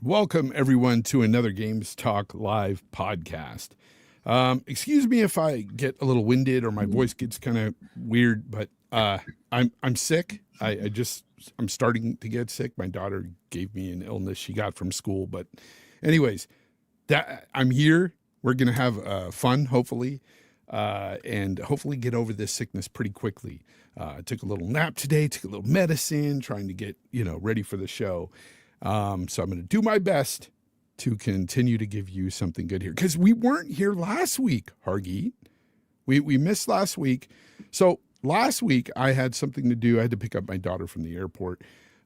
Welcome, everyone, to another Games Talk Live podcast. Excuse me if I get a little winded or my voice gets kind of weird, but I'm sick. I'm starting to get sick. My daughter gave me an illness she got from school, but anyways, I'm here. We're gonna have fun, hopefully, and hopefully get over this sickness pretty quickly. I took a little nap today, took a little medicine, trying to get ready for the show. So I'm going to do my best to continue to give you something good here, because we weren't here last week, Hargeet. We missed last week. So last week I had something to do. I had to pick up my daughter from the airport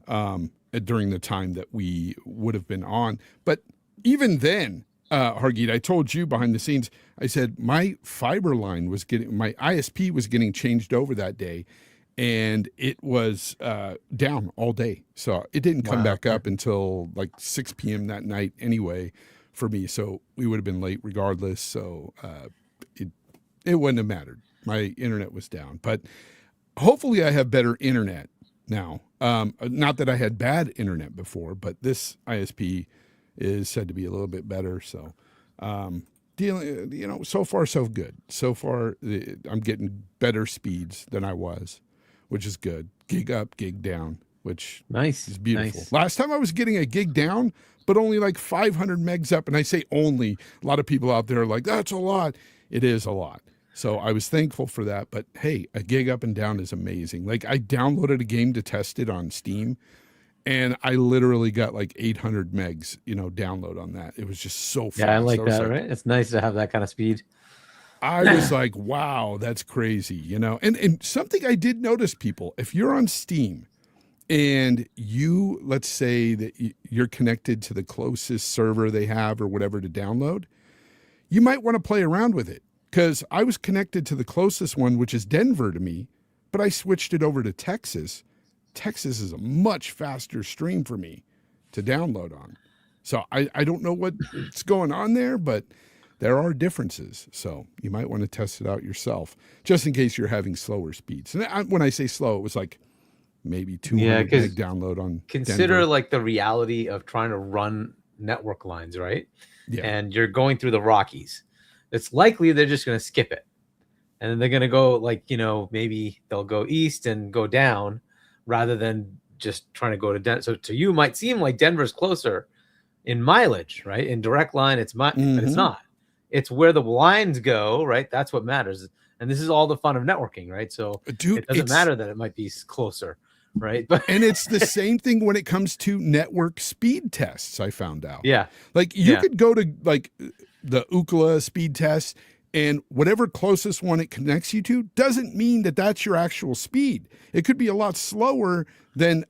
during the time that we would have been on. But even then, Hargeet, I told you behind the scenes, I said my fiber line was my ISP was getting changed over that day. And it was down all day. So it didn't come back up until like 6 p.m. that night anyway for me. So we would have been late regardless. So it wouldn't have mattered. My internet was down. But hopefully I have better internet now. Not that I had bad internet before, but this ISP is said to be a little bit better. So so far so good. So far I'm getting better speeds than I was, which is good. Gig up, gig down, which is beautiful. Nice. Last time I was getting a gig down, but only like 500 megs up. And I say only. A lot of people out there are like, that's a lot. It is a lot. So I was thankful for that. But hey, a gig up and down is amazing. Like I downloaded a game to test it on Steam, and I literally got like 800 megs, download on that. It was just so fast. Yeah, I like that, right? It's nice to have that kind of speed. I was like, wow, that's crazy, And something I did notice, people, if you're on Steam and let's say that you're connected to the closest server they have or whatever to download, you might want to play around with it. Because I was connected to the closest one, which is Denver to me, but I switched it over to Texas. Texas is a much faster stream for me to download on. So I don't know what's going on there, but there are differences, so you might want to test it out yourself, just in case you're having slower speeds. And when I say slow, it was like maybe 200 meg download on Consider Denver. like the reality of trying to run network lines, right? Yeah. And you're going through the Rockies. It's likely they're just going to skip it. And then they're going to go like, maybe they'll go east and go down rather than just trying to go to Denver. So to you, might seem like Denver's closer in mileage, right? In direct line, but it's not. It's where the lines go, right? That's what matters. And this is all the fun of networking, right? So it doesn't matter that it might be closer, right? And it's the same thing when it comes to network speed tests, I found out. Yeah. Like you could go to like the Ookla speed test, and whatever closest one it connects you to doesn't mean that that's your actual speed. It could be a lot slower than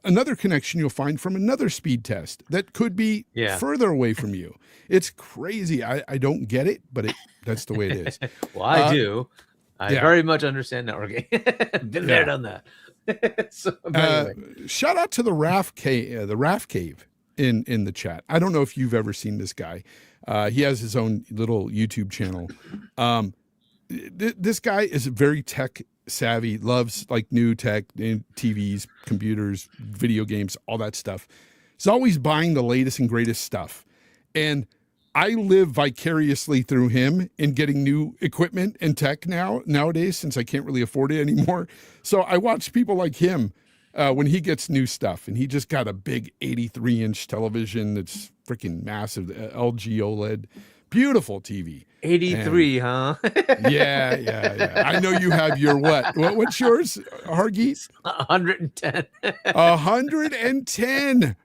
another connection you'll find from another speed test that could be further away from you. It's crazy. I don't get it, but that's the way it is. Well, I do. I very much understand networking. Been there, done that. So, anyway. Shout out to the Raft Cave in the chat. I don't know if you've ever seen this guy. He has his own little YouTube channel. This guy is very tech savvy, loves like new tech, TVs, computers, video games, all that stuff. He's always buying the latest and greatest stuff. And I live vicariously through him in getting new equipment and tech nowadays, since I can't really afford it anymore. So I watch people like him when he gets new stuff, and he just got a big 83-inch television that's freaking massive, LG OLED. Beautiful TV. 83, huh? Yeah. I know you have your what? What's yours, Hargeet? 110. 110,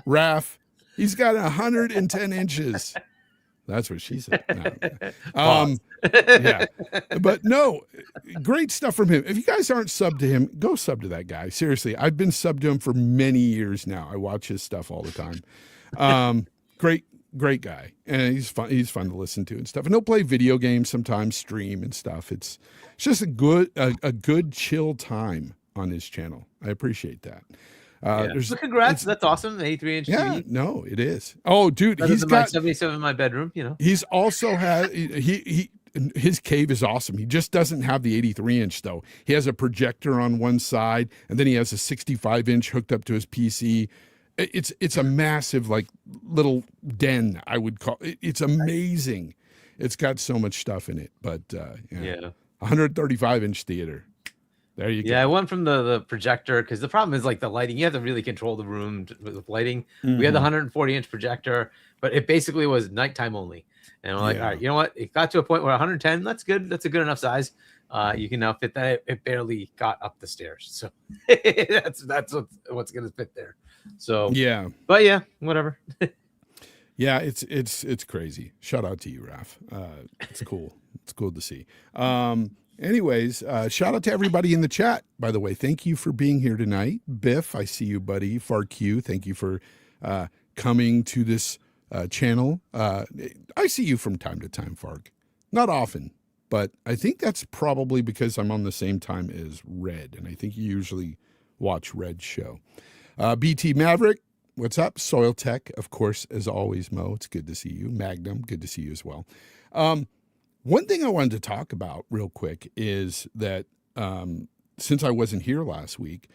Raph. He's got 110 inches. That's what she said. No. Yeah. But no, great stuff from him. If you guys aren't subbed to him, go sub to that guy. Seriously, I've been subbed to him for many years now. I watch his stuff all the time. Great guy, and he's fun to listen to and stuff. And he'll play video games sometimes, stream and stuff. It's just a good chill time on his channel. I appreciate that. Congrats, that's awesome. 83-inch TV. No, it is. Oh, dude, he's got 77 in my bedroom. He's also had his cave is awesome. He just doesn't have the 83-inch though. He has a projector on one side, and then he has a 65-inch hooked up to his PC. It's a massive like little den, I would call it. It's amazing. It's got so much stuff in it, but Yeah. 135-inch theater. There you go. Yeah, I went from the projector because the problem is like the lighting. You have to really control the room with lighting. We had the 140-inch projector, but it basically was nighttime only. And I'm like, all right, you know what? It got to a point where 110, that's good. That's a good enough size. You can now fit that. It barely got up the stairs, so that's what's gonna fit there. So yeah, but yeah, whatever. Yeah, it's crazy. Shout out to you, Raf. It's cool. It's cool to see. Anyways, shout out to everybody in the chat, by the way. Thank you for being here tonight. Biff, I see you, buddy. FarQ, thank you for coming to this channel. I see you from time to time, Fark. Not often, but I think that's probably because I'm on the same time as Red, and I think you usually watch Red's show. BT Maverick, what's up? Soil Tech, of course, as always, Mo. It's good to see you. Magnum, good to see you as well. One thing I wanted to talk about real quick is that since I wasn't here last week,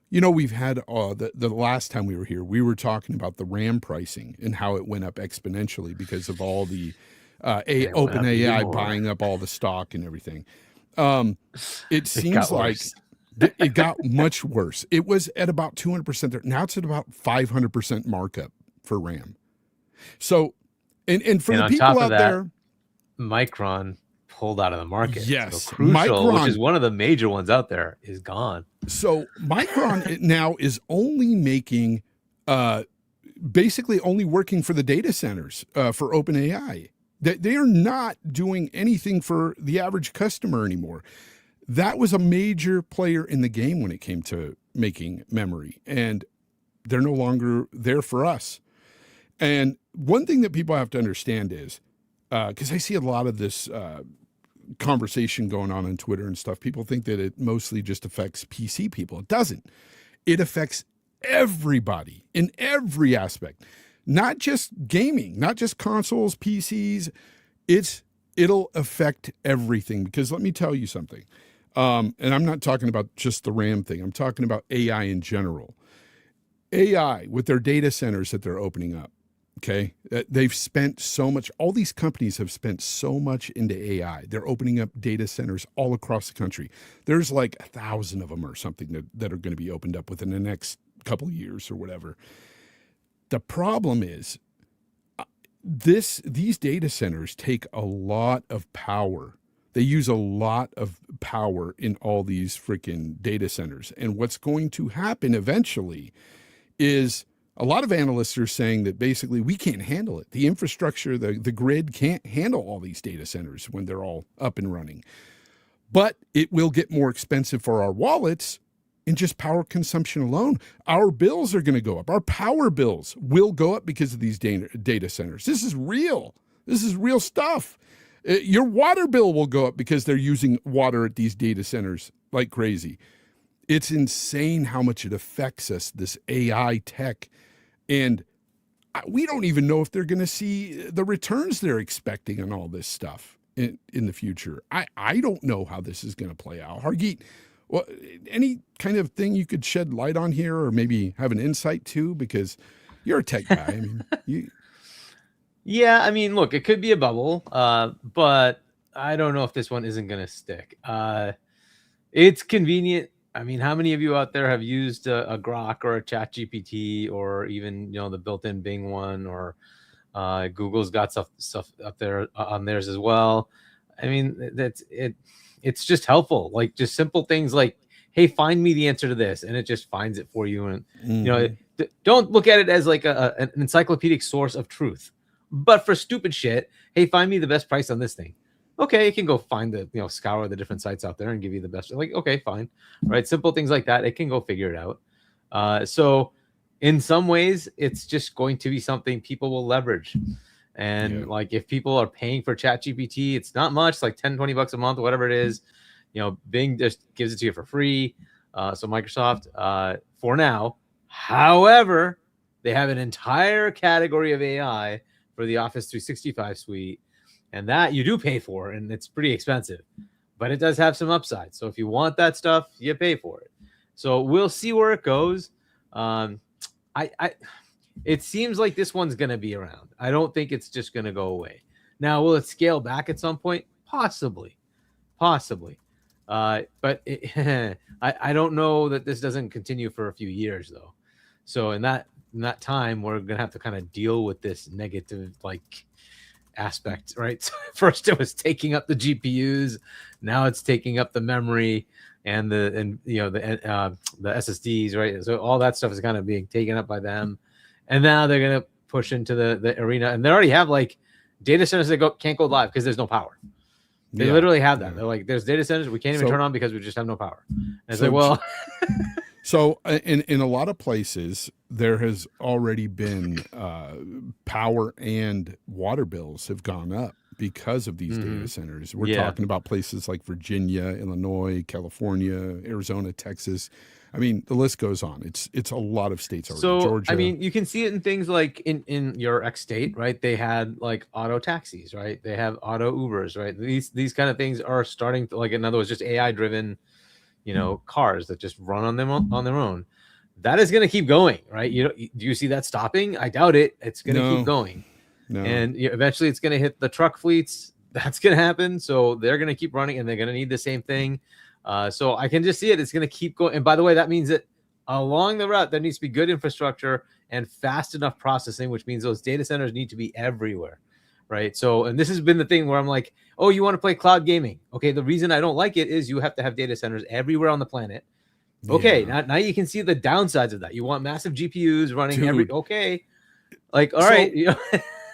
you know, we've had the last time we were here, we were talking about the RAM pricing and how it went up exponentially because of all the OpenAI buying up all the stock and everything. It seems like it got much worse. It was at about 200% there. Now it's at about 500% markup for RAM. So, and for the people out there, Micron pulled out of the market. Yes, so Crucial, Micron, which is one of the major ones out there, is gone. So Micron now is only making, basically only working for the data centers for OpenAI. They are not doing anything for the average customer anymore. That was a major player in the game when it came to making memory, and they're no longer there for us. And one thing that people have to understand is, because I see a lot of this conversation going on Twitter and stuff, people think that it mostly just affects PC people. It doesn't. It affects everybody in every aspect, not just gaming, not just consoles, PCs. It'll affect everything, because let me tell you something. And I'm not talking about just the RAM thing. I'm talking about AI in general. AI with their data centers that they're opening up. Okay. They've spent so much. All these companies have spent so much into AI. They're opening up data centers all across the country. There's like 1,000 of them or something that are going to be opened up within the next couple of years or whatever. The problem is these data centers take a lot of power. They use a lot of power in all these freaking data centers. And what's going to happen eventually is a lot of analysts are saying that basically we can't handle it. The infrastructure, the grid can't handle all these data centers when they're all up and running. But it will get more expensive for our wallets in just power consumption alone. Our bills are going to go up. Our power bills will go up because of these data centers. This is real. This is real stuff. Your water bill will go up because they're using water at these data centers like crazy. It's insane how much it affects us, this AI tech. And we don't even know if they're going to see the returns they're expecting on all this stuff in the future. I don't know how this is going to play out. Hargeet, well, any kind of thing you could shed light on here, or maybe have an insight to, because you're a tech guy. I mean, you... Yeah, I mean, look, it could be a bubble, but I don't know if this one isn't going to stick. It's convenient. I mean, how many of you out there have used a Grok or a ChatGPT, or even, you know, the built-in Bing one, or Google's got stuff up there on theirs as well. I mean, that's it. It's just helpful, like just simple things like, hey, find me the answer to this, and it just finds it for you. And you know, don't look at it as like an encyclopedic source of truth. But for stupid shit, hey, find me the best price on this thing. Okay, it can go find the, you know, scour the different sites out there and give you the best. Like, okay, fine, right? Simple things like that. It can go figure it out. So in some ways, it's just going to be something people will leverage. And like, if people are paying for ChatGPT, it's not much, like 10, 20 bucks a month or whatever it is. You know, Bing just gives it to you for free. So Microsoft, for now. However, they have an entire category of AI for the Office 365 suite, and that you do pay for, and it's pretty expensive, but it does have some upside. So if you want that stuff, you pay for it. So we'll see where it goes. I I it seems like this one's going to be around. I don't think it's just going to go away. Now, will it scale back at some point? Possibly. But I don't know that this doesn't continue for a few years though. So in that time, we're gonna have to kind of deal with this negative aspect, right? So first it was taking up the GPUs, now it's taking up the memory and the SSDs, right? So all that stuff is kind of being taken up by them, and now they're gonna push into the arena, and they already have data centers that can't go live because there's no power. They literally have that. They're like, there's data centers we can't even turn on because we just have no power. And it's so in a lot of places there has already been power and water bills have gone up because of these data centers. We're talking about places like Virginia, Illinois, California, Arizona, Texas. I mean, the list goes on. It's a lot of states already. So, Georgia. I mean, you can see it in things like in your ex state, right? They had auto taxis, right? They have auto Ubers, right? These kind of things are starting to, in other words, just AI driven, cars that just run on their own. That is going to keep going, right? Do you see that stopping? I doubt it. It's going to keep going. No. And eventually it's going to hit the truck fleets. That's going to happen. So they're going to keep running, and they're going to need the same thing. So I can just see it. It's going to keep going. And by the way, that means that along the route, there needs to be good infrastructure and fast enough processing, which means those data centers need to be everywhere, right? So, and this has been the thing where I'm like, oh, you want to play cloud gaming? Okay, the reason I don't like it is you have to have data centers everywhere on the planet. Okay, now you can see the downsides of that. You want massive GPUs running okay. All right.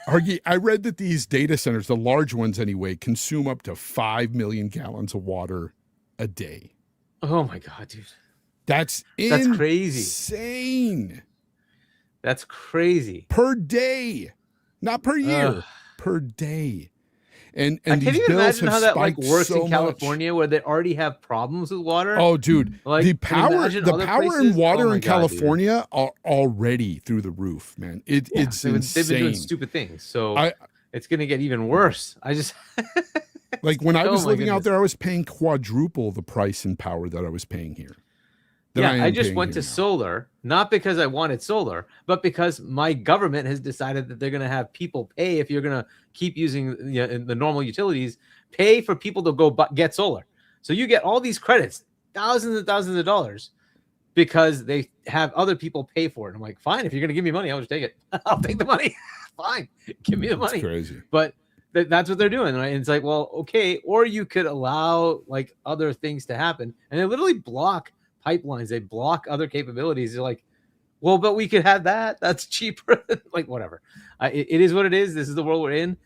Argy, I read that these data centers, the large ones anyway, consume up to 5 million gallons of water a day. Oh my God, dude. That's crazy. Insane. That's crazy. Per day. Not per year. Per day. And I can't even imagine how that works so in California where they already have problems with water. Oh, dude. The power and water in California are already through the roof, man. It's insane. They've been doing stupid things. So it's going to get even worse. I just when I was living out there, I was paying quadruple the price in power that I was paying here. I just went to solar, not because I wanted solar, but because my government has decided that they're going to have people pay if you're going to keep using the normal utilities, pay for people to go get solar. So you get all these credits, thousands and thousands of dollars, because they have other people pay for it. I'm like, fine, if you're going to give me money, I'll just take it. I'll take the money. Fine, give me the money. That's crazy. But that's what they're doing, right? And it's like, well, okay, or you could allow other things to happen, and they literally block pipelines. They block other capabilities. They're like, well, but we could have that. That's cheaper. Whatever. It is what it is. This is the world we're in,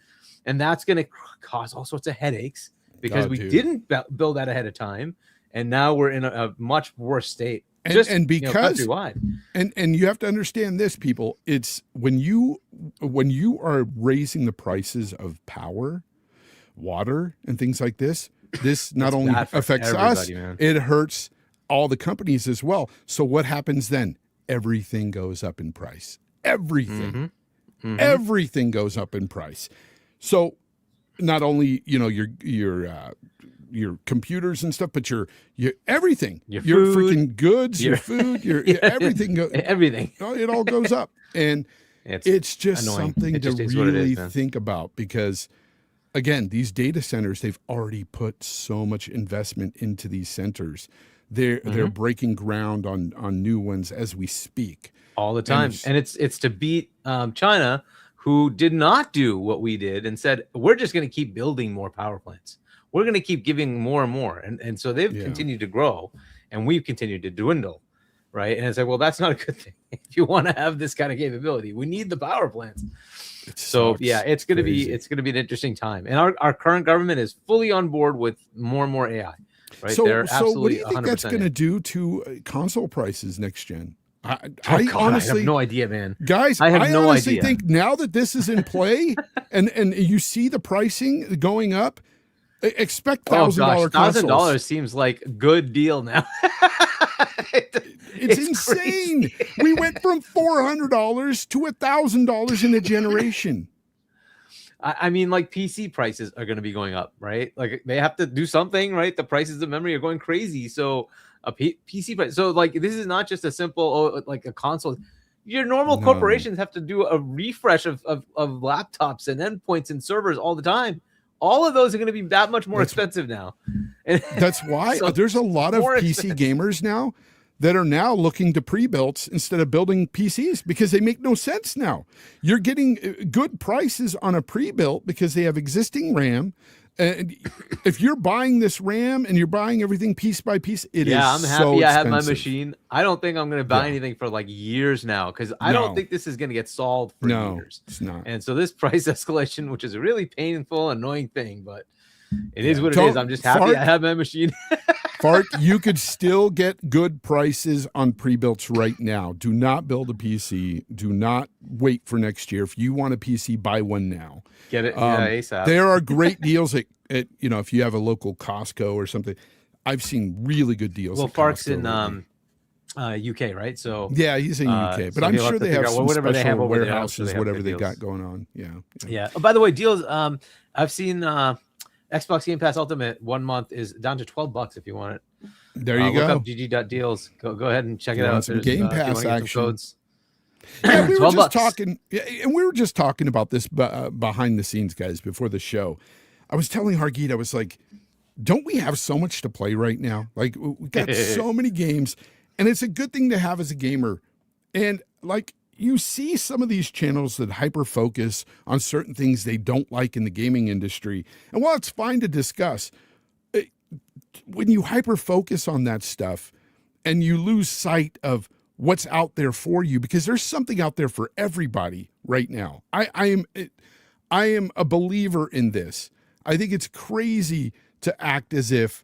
and that's going to cause all sorts of headaches because we didn't build that ahead of time, and now we're in a much worse state. And because countrywide. And you have to understand this, people. It's when you are raising the prices of power, water, and things like this. This not only affects us, it hurts all the companies as well. So what happens then? Everything goes up in price. Everything goes up in price. So not only your computers and stuff, but your everything, your freaking goods, your food, your everything, everything. It all goes up, and it's just annoying. Something to really think about because. Again, these data centers, they've already put so much investment into these centers. They're breaking ground on new ones as we speak. All the time. And it's to beat China, who did not do what we did and said, we're just going to keep building more power plants. We're going to keep giving more and more. And so they've continued to grow, and we've continued to dwindle. Right. And it's like, well, that's not a good thing. If you want to have this kind of capability, we need the power plants. It's going to be an interesting time. And our current government is fully on board with more and more AI. Right. So what do you think that's going to do to console prices next gen? I honestly have no idea, man. Guys, I honestly think now that this is in play and you see the pricing going up, expect $1,000 consoles. $1,000 seems like a good deal now. It's insane. We went from $400 to $1,000 in a generation. I mean, PC prices are going to be going up, right? They have to do something, right? The prices of memory are going crazy. So a PC price. So this is not just a simple, a console. Your normal No. corporations have to do a refresh of laptops and endpoints and servers all the time. All of those are going to be that much more expensive now. That's why So there's a lot of PC expensive. gamers now that are now looking to pre-builts instead of building PCs because they make no sense now. You're getting good prices on a pre-built because they have existing RAM. And if you're buying this RAM and you're buying everything piece by piece, it is I'm happy so I have my expensive. machine. I don't think I'm going to buy anything for like years now because I don't think this is going to get solved for years. It's not. And so this price escalation, which is a really painful, annoying thing, but it is what it is. I'm just happy I have my machine. Fart, you could still get good prices on pre-builts right now. Do not build a PC. Do not wait for next year. If you want a PC, buy one now. Get it ASAP. There are great deals at if you have a local Costco or something. I've seen really good deals. Well, Fark's in UK, right? So yeah, he's in UK, but I'm sure they have some whatever they have over warehouses, there, whatever they got going on. Yeah. Oh, by the way, deals. I've seen Xbox Game Pass Ultimate 1 month is down to $12 if you want it. There you go. Look up GG.deals. Go ahead and check it out. Some Game Pass action. Codes. Yeah, we were just talking, and we were just talking about this behind the scenes, guys, before the show. I was telling Hargeet, I was like, don't we have so much to play right now? Like, we got so many games, and it's a good thing to have as a gamer. And like, you see some of these channels that hyper focus on certain things they don't like in the gaming industry. And while it's fine to discuss, when you hyper focus on that stuff and you lose sight of what's out there for you, because there's something out there for everybody right now. I am a believer in this. I think it's crazy to act as if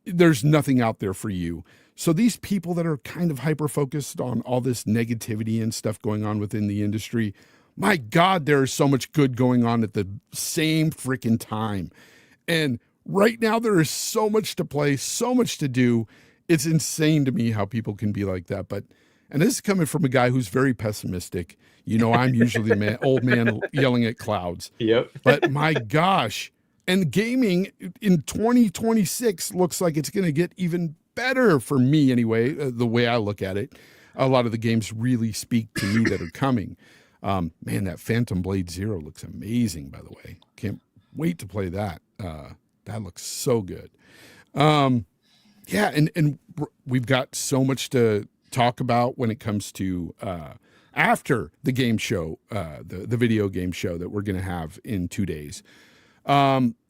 there's nothing out there for you. So these people that are kind of hyper-focused on all this negativity and stuff going on within the industry, my God, there is so much good going on at the same freaking time. And right now there is so much to play, so much to do. It's insane to me how people can be like that. And this is coming from a guy who's very pessimistic. You know, I'm usually the old man yelling at clouds. Yep. But my gosh, and gaming in 2026 looks like it's going to get even better for me anyway, the way I look at it. A lot of the games really speak to me that are coming. Man, that Phantom Blade Zero looks amazing, by the way. Can't wait to play that. That looks so good. Yeah, and we've got so much to talk about when it comes to after the game show, the video game show that we're going to have in 2 days.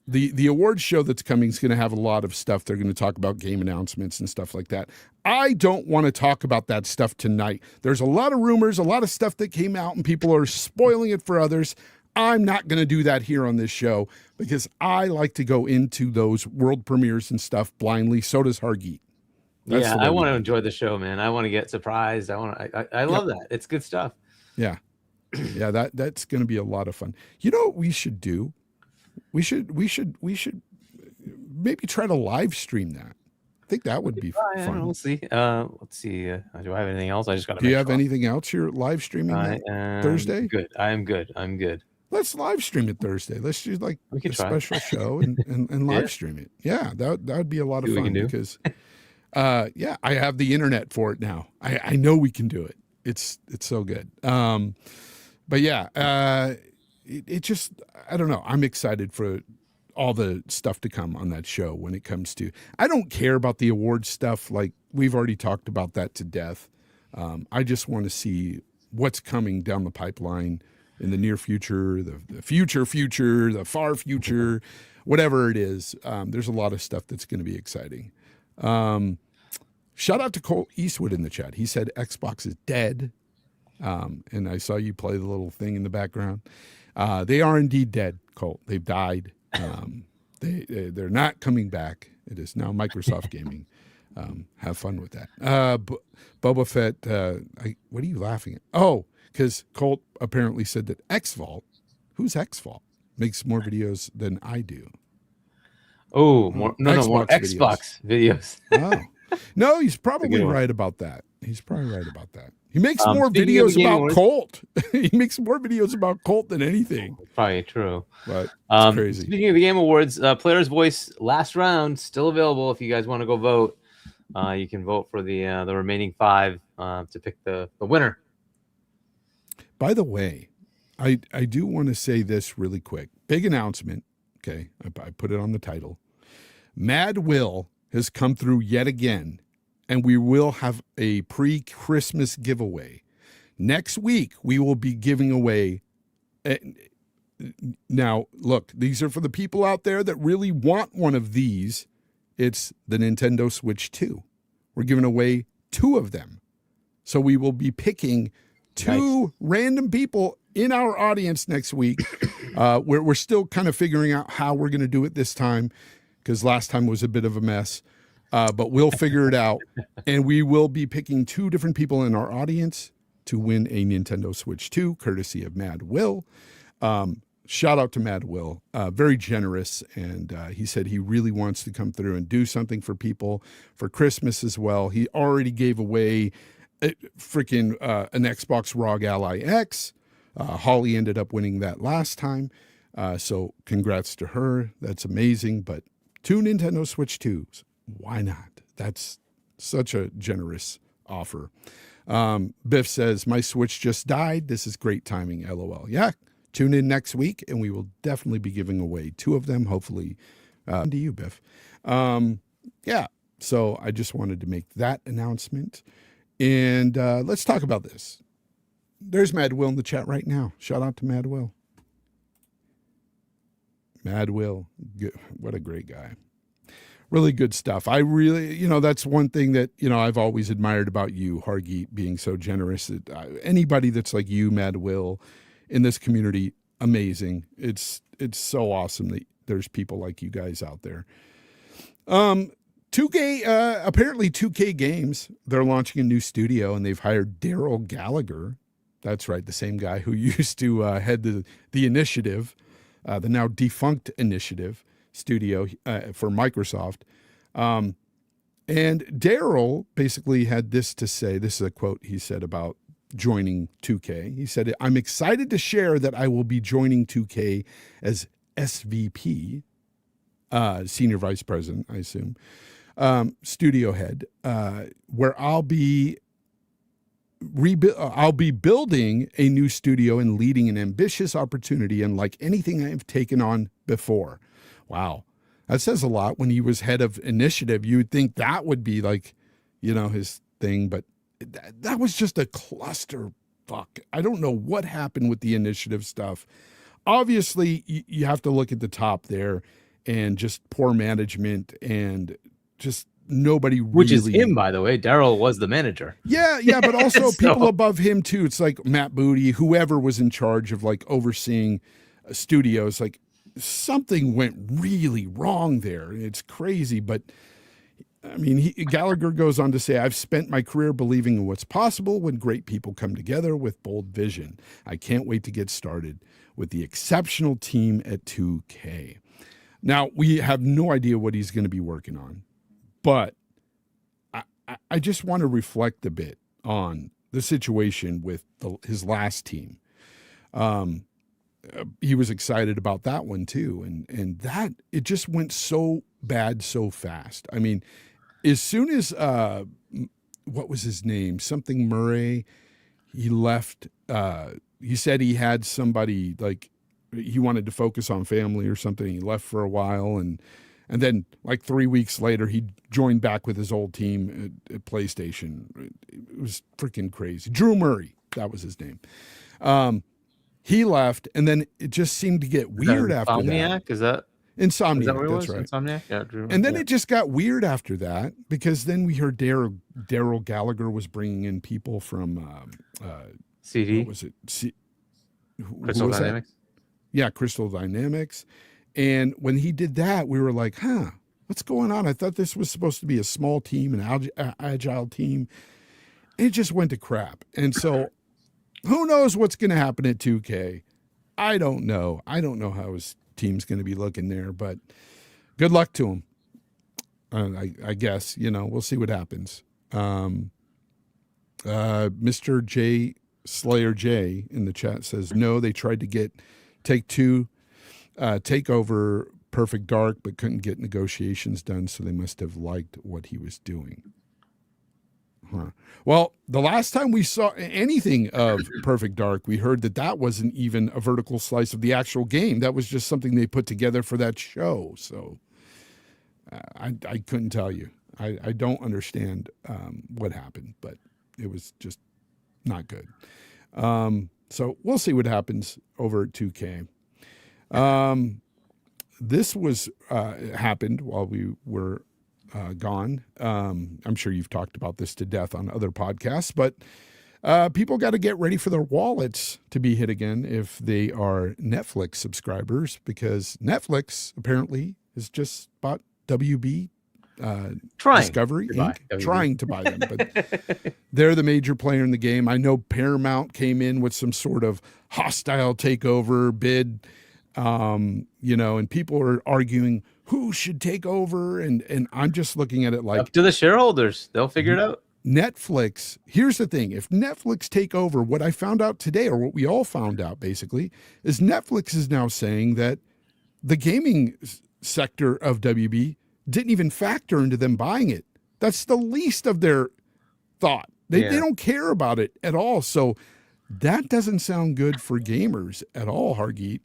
The awards show that's coming is going to have a lot of stuff. They're going to talk about game announcements and stuff like that. I don't want to talk about that stuff tonight. There's a lot of rumors, a lot of stuff that came out, and people are spoiling it for others. I'm not going to do that here on this show because I like to go into those world premieres and stuff blindly. So does Hargeet. Yeah, I want to enjoy the show, man. I want to get surprised. I love that. It's good stuff. Yeah. Yeah, that's going to be a lot of fun. You know what we should do? We should maybe try to live stream that. I think that would be fun. We'll see. Let's see. Do I have anything else? I just got to. Do you have anything else you're live streaming Thursday? Good. I'm good. Let's live stream it Thursday. Let's do like a special show and live stream it. Yeah, that would be a lot of fun because yeah, I have the internet for it now. I know we can do it. It's so good. But yeah, it just, I don't know. I'm excited for all the stuff to come on that show when it comes to, I don't care about the awards stuff. Like we've already talked about that to death. I just want to see what's coming down the pipeline in the near future, the future, the far future, whatever it is. There's a lot of stuff that's going to be exciting. Shout out to Cole Eastwood in the chat. He said Xbox is dead. And I saw you play the little thing in the background. They are indeed dead, Colt. They've died. They're not coming back. It is now Microsoft Gaming. Have fun with that. Boba Fett, what are you laughing at? Oh, because Colt apparently said that X-Vault, who's X-Vault, makes more videos than I do. Oh, more Xbox videos. Oh. No, he's probably right about that. He makes more videos about Colt. He makes more videos about Colt than anything. Probably true. But it's crazy. Speaking of the Game Awards, Player's Voice last round still available. If you guys want to go vote, you can vote for the remaining 5 to pick the winner. By the way, I do want to say this really quick. Big announcement. Okay, I put it on the title. Mad Will has come through yet again, and we will have a pre-Christmas giveaway. Next week, we will be giving away. Now, look, these are for the people out there that really want one of these. It's the Nintendo Switch 2. We're giving away 2 of them. So we will be picking 2 random people in our audience next week. We're still kind of figuring out how we're going to do it this time, because last time was a bit of a mess. But we'll figure it out. And we will be picking 2 different people in our audience to win a Nintendo Switch 2, courtesy of Mad Will. Shout out to Mad Will, very generous. And he said he really wants to come through and do something for people for Christmas as well. He already gave away an Xbox ROG Ally X. Holly ended up winning that last time. So congrats to her. That's amazing. But 2 Nintendo Switch 2s. Why not? That's such a generous offer. Biff says, my Switch just died. This is great timing, LOL. Yeah, tune in next week, and we will definitely be giving away 2 of them, hopefully. To you, Biff. Yeah, so I just wanted to make that announcement. And let's talk about this. There's Mad Will in the chat right now. Shout out to Mad Will. Mad Will. What a great guy. Really good stuff. I really, that's one thing that, I've always admired about you, Hargeet, being so generous. Anybody that's like you, Mad Will, in this community, amazing. It's so awesome that there's people like you guys out there. 2K, apparently 2K Games, they're launching a new studio, and they've hired Daryl Gallagher. That's right, the same guy who used to head the initiative, the now defunct initiative studio for Microsoft. And Daryl basically had this to say. This is a quote he said about joining 2K. He said, I'm excited to share that I will be joining 2K as SVP, Senior Vice President, I assume, studio head, where I'll be building a new studio and leading an ambitious opportunity unlike anything I've taken on before. Wow. That says a lot. When he was head of initiative, you would think that would be like, his thing, but that was just a cluster fuck. I don't know what happened with the initiative stuff. Obviously, you have to look at the top there, and just poor management, and just nobody really. Which is him, by the way. Daryl was the manager. Yeah, but also people above him too. It's like Matt Booty, whoever was in charge of like overseeing studios, like something went really wrong there. It's crazy, but I mean, Gallagher goes on to say, I've spent my career believing in what's possible when great people come together with bold vision. I can't wait to get started with the exceptional team at 2K. Now, we have no idea what he's going to be working on, but I just want to reflect a bit on the situation with his last team. He was excited about that one too. And that, it just went so bad so fast. I mean, as soon as, what was his name? Something Murray, he left, he said he had somebody, like, he wanted to focus on family or something. He left for a while. And then like 3 weeks later, he joined back with his old team at PlayStation. It was freaking crazy. Drew Murray, that was his name. He left, and then it just seemed to get weird after that. Insomniac? Is that Insomniac? That's right. Insomniac? Yeah, Drew. And then it just got weird after that, because then we heard Daryl Gallagher was bringing in people from CD. What was it? Crystal Dynamics. Yeah, Crystal Dynamics. And when he did that, we were like, what's going on? I thought this was supposed to be a small team, an agile team. It just went to crap. And so who knows what's going to happen at 2K? I don't know. I don't know how his team's going to be looking there, but good luck to him. I guess, we'll see what happens. Mr. J Slayer J in the chat says, no, they tried to take over Perfect Dark, but couldn't get negotiations done. So they must have liked what he was doing. Huh. Well, the last time we saw anything of Perfect Dark, we heard that wasn't even a vertical slice of the actual game. That was just something they put together for that show. So I couldn't tell you. I don't understand what happened, but it was just not good. So we'll see what happens over at 2K. This was happened while we were gone. I'm sure you've talked about this to death on other podcasts, but people got to get ready for their wallets to be hit again if they are Netflix subscribers, because Netflix apparently has just bought WB Discovery Inc. Trying to buy them, but they're the major player in the game. I know Paramount came in with some sort of hostile takeover bid, and people are arguing who should take over, and I'm just looking at it like up to the shareholders. They'll figure it out. Netflix. Here's the thing: if Netflix take over, what I found out today, or what we all found out basically, is Netflix is now saying that the gaming sector of WB didn't even factor into them buying it. That's the least of their thought. They don't care about it at all. So that doesn't sound good for gamers at all, Hargeet.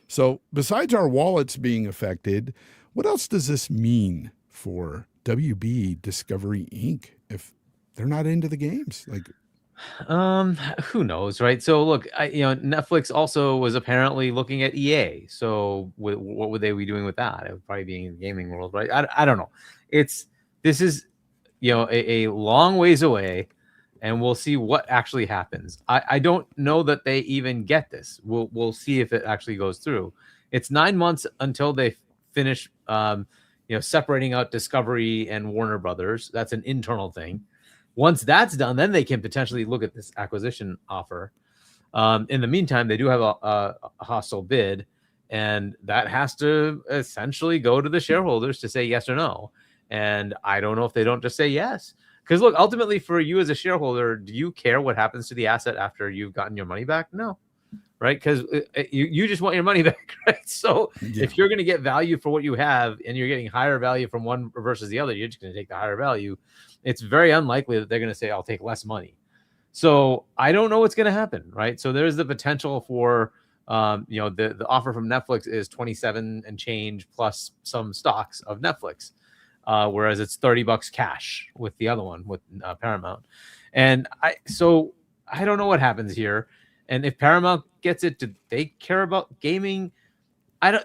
So besides our wallets being affected, what else does this mean for WB Discovery Inc. if they're not into the games? Like, who knows, right? So look, Netflix also was apparently looking at EA. So what would they be doing with that? It would probably be in the gaming world, right? I don't know. This is a long ways away, and we'll see what actually happens. I don't know that they even get this. We'll see if it actually goes through. It's 9 months until they finish separating out Discovery and Warner Brothers. That's an internal thing. Once that's done, then they can potentially look at this acquisition offer. In the meantime, they do have a hostile bid, and that has to essentially go to the shareholders to say yes or no. And I don't know if they don't just say yes. Because look, ultimately for you as a shareholder, do you care what happens to the asset after you've gotten your money back? No. Right? Because you just want your money back, right? So if you're going to get value for what you have and you're getting higher value from one versus the other, you're just going to take the higher value. It's very unlikely that they're going to say, I'll take less money. So I don't know what's going to happen, right? So there's the potential for, the offer from Netflix is 27 and change plus some stocks of Netflix, whereas it's $30 cash with the other one with Paramount. And I don't know what happens here. And if Paramount gets it, do they care about gaming?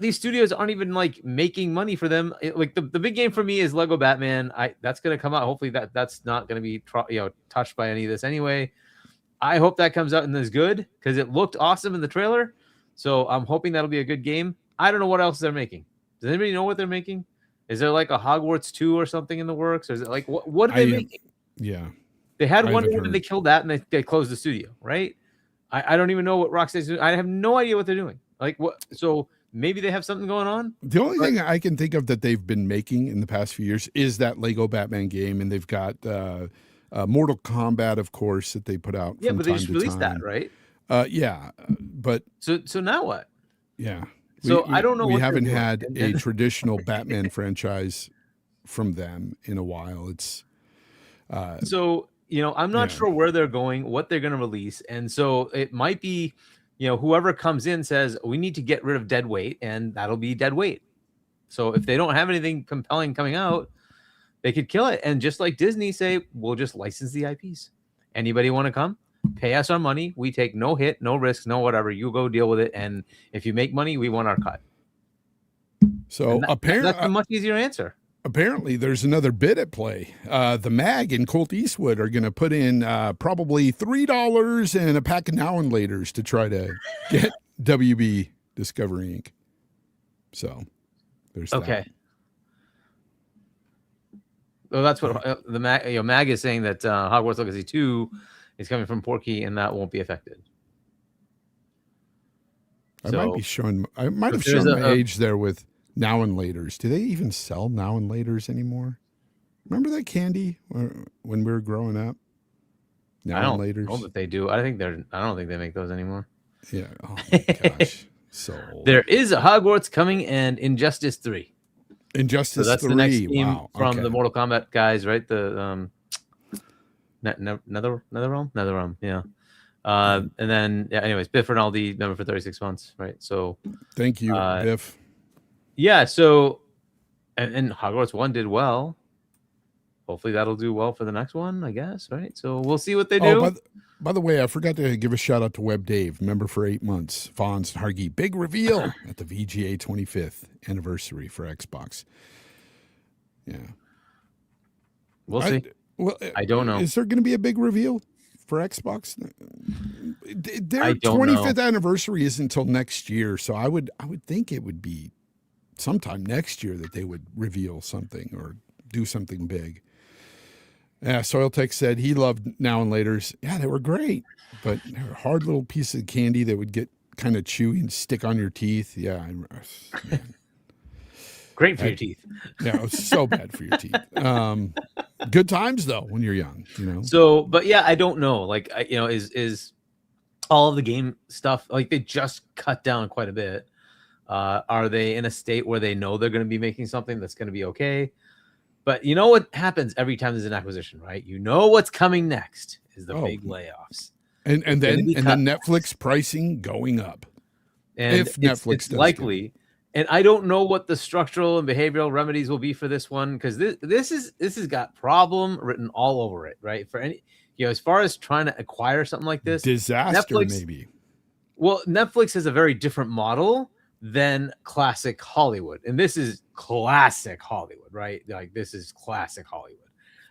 These studios aren't even like making money for them. The big game for me is Lego Batman. That's going to come out. Hopefully that's not going to be touched by any of this anyway. I hope that comes out and is good because it looked awesome in the trailer. So I'm hoping that'll be a good game. I don't know what else they're making. Does anybody know what they're making? Is there like a Hogwarts 2 or something in the works? Or is it like what are they making? Yeah, they had one and they killed that and they closed the studio, right? I don't even know what Rocksteady's doing. I have no idea what they're doing. Like what? So maybe they have something going on. The only thing I can think of that they've been making in the past few years is that Lego Batman game, and they've got Mortal Kombat, of course, that they put out. Yeah, from but they time just to released time. that, right? But so now what? Yeah. So I don't know. We haven't had a traditional Batman franchise from them in a while. It's I'm not sure where they're going, what they're going to release, and so it might be, whoever comes in says we need to get rid of dead weight, and that'll be dead weight. So if they don't have anything compelling coming out, they could kill it, and just like Disney, say we'll just license the IPs. Anybody want to come? Pay us our money. We take no hit, no risks, no whatever. You go deal with it, and if you make money, we want our cut. So apparently, that's a much easier answer. Apparently, there's another bid at play. The Mag and Colt Eastwood are going to put in probably $3 and a pack of now and laters to try to get WB Discovery Inc. So there's okay. Well, that's what the Mag is saying, that Hogwarts Legacy 2 is coming from Porky, and that won't be affected. I might have shown my age there with now and laters. Do they even sell now and laters anymore? Remember that candy when we were growing up? Now and laters. I don't know that they do. I don't think they make those anymore. Yeah. Oh my gosh. So old. There is a Hogwarts coming and Injustice 3. Injustice 3. So that's the next game from the Mortal Kombat guys, right? The NetherRealm, yeah. And then anyways, Biff Rinaldi, member for 36 months, right? So thank you, Biff. Yeah, so and Hogwarts 1 did well. Hopefully that'll do well for the next one, I guess, right? So we'll see what they do. By the way, I forgot to give a shout out to Web Dave, member for 8 months. Fonz and Hargy, big reveal at the VGA 25th anniversary for Xbox. Yeah. We'll see. I don't know. Is there going to be a big reveal for Xbox? Their 25th anniversary isn't until next year, so I would think it would be sometime next year that they would reveal something or do something big. Yeah, Soiltech said he loved Now and Laters. Yeah, they were great, but they were a hard little piece of candy that would get kind of chewy and stick on your teeth. Yeah, great for your teeth. Yeah, it was so bad for your teeth. Good times though when you're young, you know. So, but yeah, I don't know. Like, is all of the game stuff like they just cut down quite a bit? Are they in a state where they know they're going to be making something that's going to be okay? But you know what happens every time there's an acquisition, right? You know what's coming next is the big layoffs, and then Netflix pricing going up. And if Netflix it's likely. And I don't know what the structural and behavioral remedies will be for this one, because this has got problem written all over it, right? For any, as far as trying to acquire something like this, disaster Netflix, maybe. Well, Netflix has a very different model than classic Hollywood, and this is classic Hollywood, right? Like this is classic Hollywood,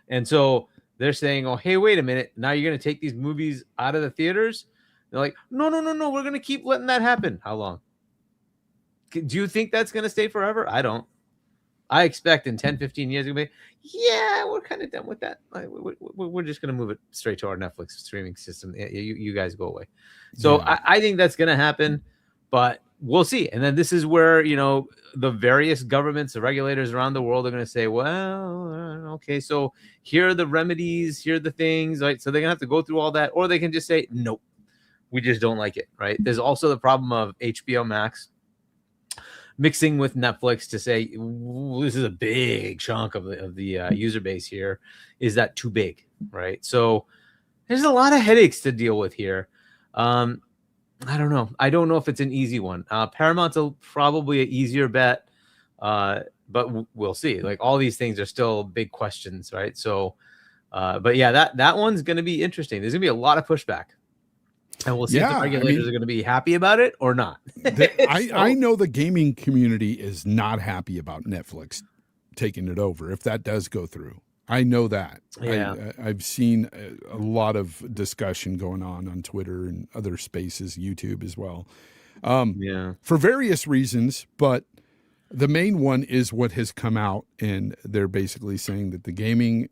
and so they're saying, "Oh, hey, wait a minute! Now you're going to take these movies out of the theaters?" They're like, "No, we're going to keep letting that happen." How long? Do you think that's going to stay forever? I don't. I expect in 10, 15 years, we're kind of done with that. We're just going to move it straight to our Netflix streaming system. You guys go away. So yeah. I think that's going to happen, but we'll see. And then this is where, the various governments, the regulators around the world are going to say, well, okay, so here are the remedies, here are the things, right? So they're going to have to go through all that, or they can just say, nope, we just don't like it, right? There's also the problem of HBO Max mixing with Netflix to say, this is a big chunk of the user base here. Is that too big, right? So there's a lot of headaches to deal with here. I don't know. I don't know if it's an easy one. Paramount's probably an easier bet, but we'll see. Like all these things are still big questions, right? So, but yeah, that one's going to be interesting. There's going to be a lot of pushback. And we'll see if the regulators are going to be happy about it or not. I know the gaming community is not happy about Netflix taking it over if that does go through. I know that. Yeah. I've seen a lot of discussion going on Twitter and other spaces, YouTube as well. For various reasons, but the main one is what has come out, and they're basically saying that the gaming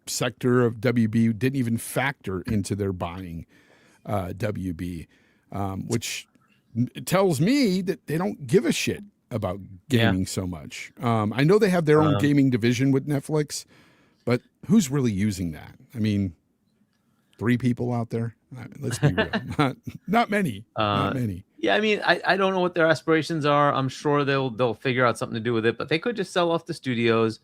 sector of WB didn't even factor into their buying WB, which tells me that they don't give a shit about gaming so much. I know they have their own gaming division with Netflix, but who's really using that? I mean, 3 people out there. Let's be real, not many. Not many. Yeah, I mean, I don't know what their aspirations are. I'm sure they'll figure out something to do with it, but they could just sell off the studios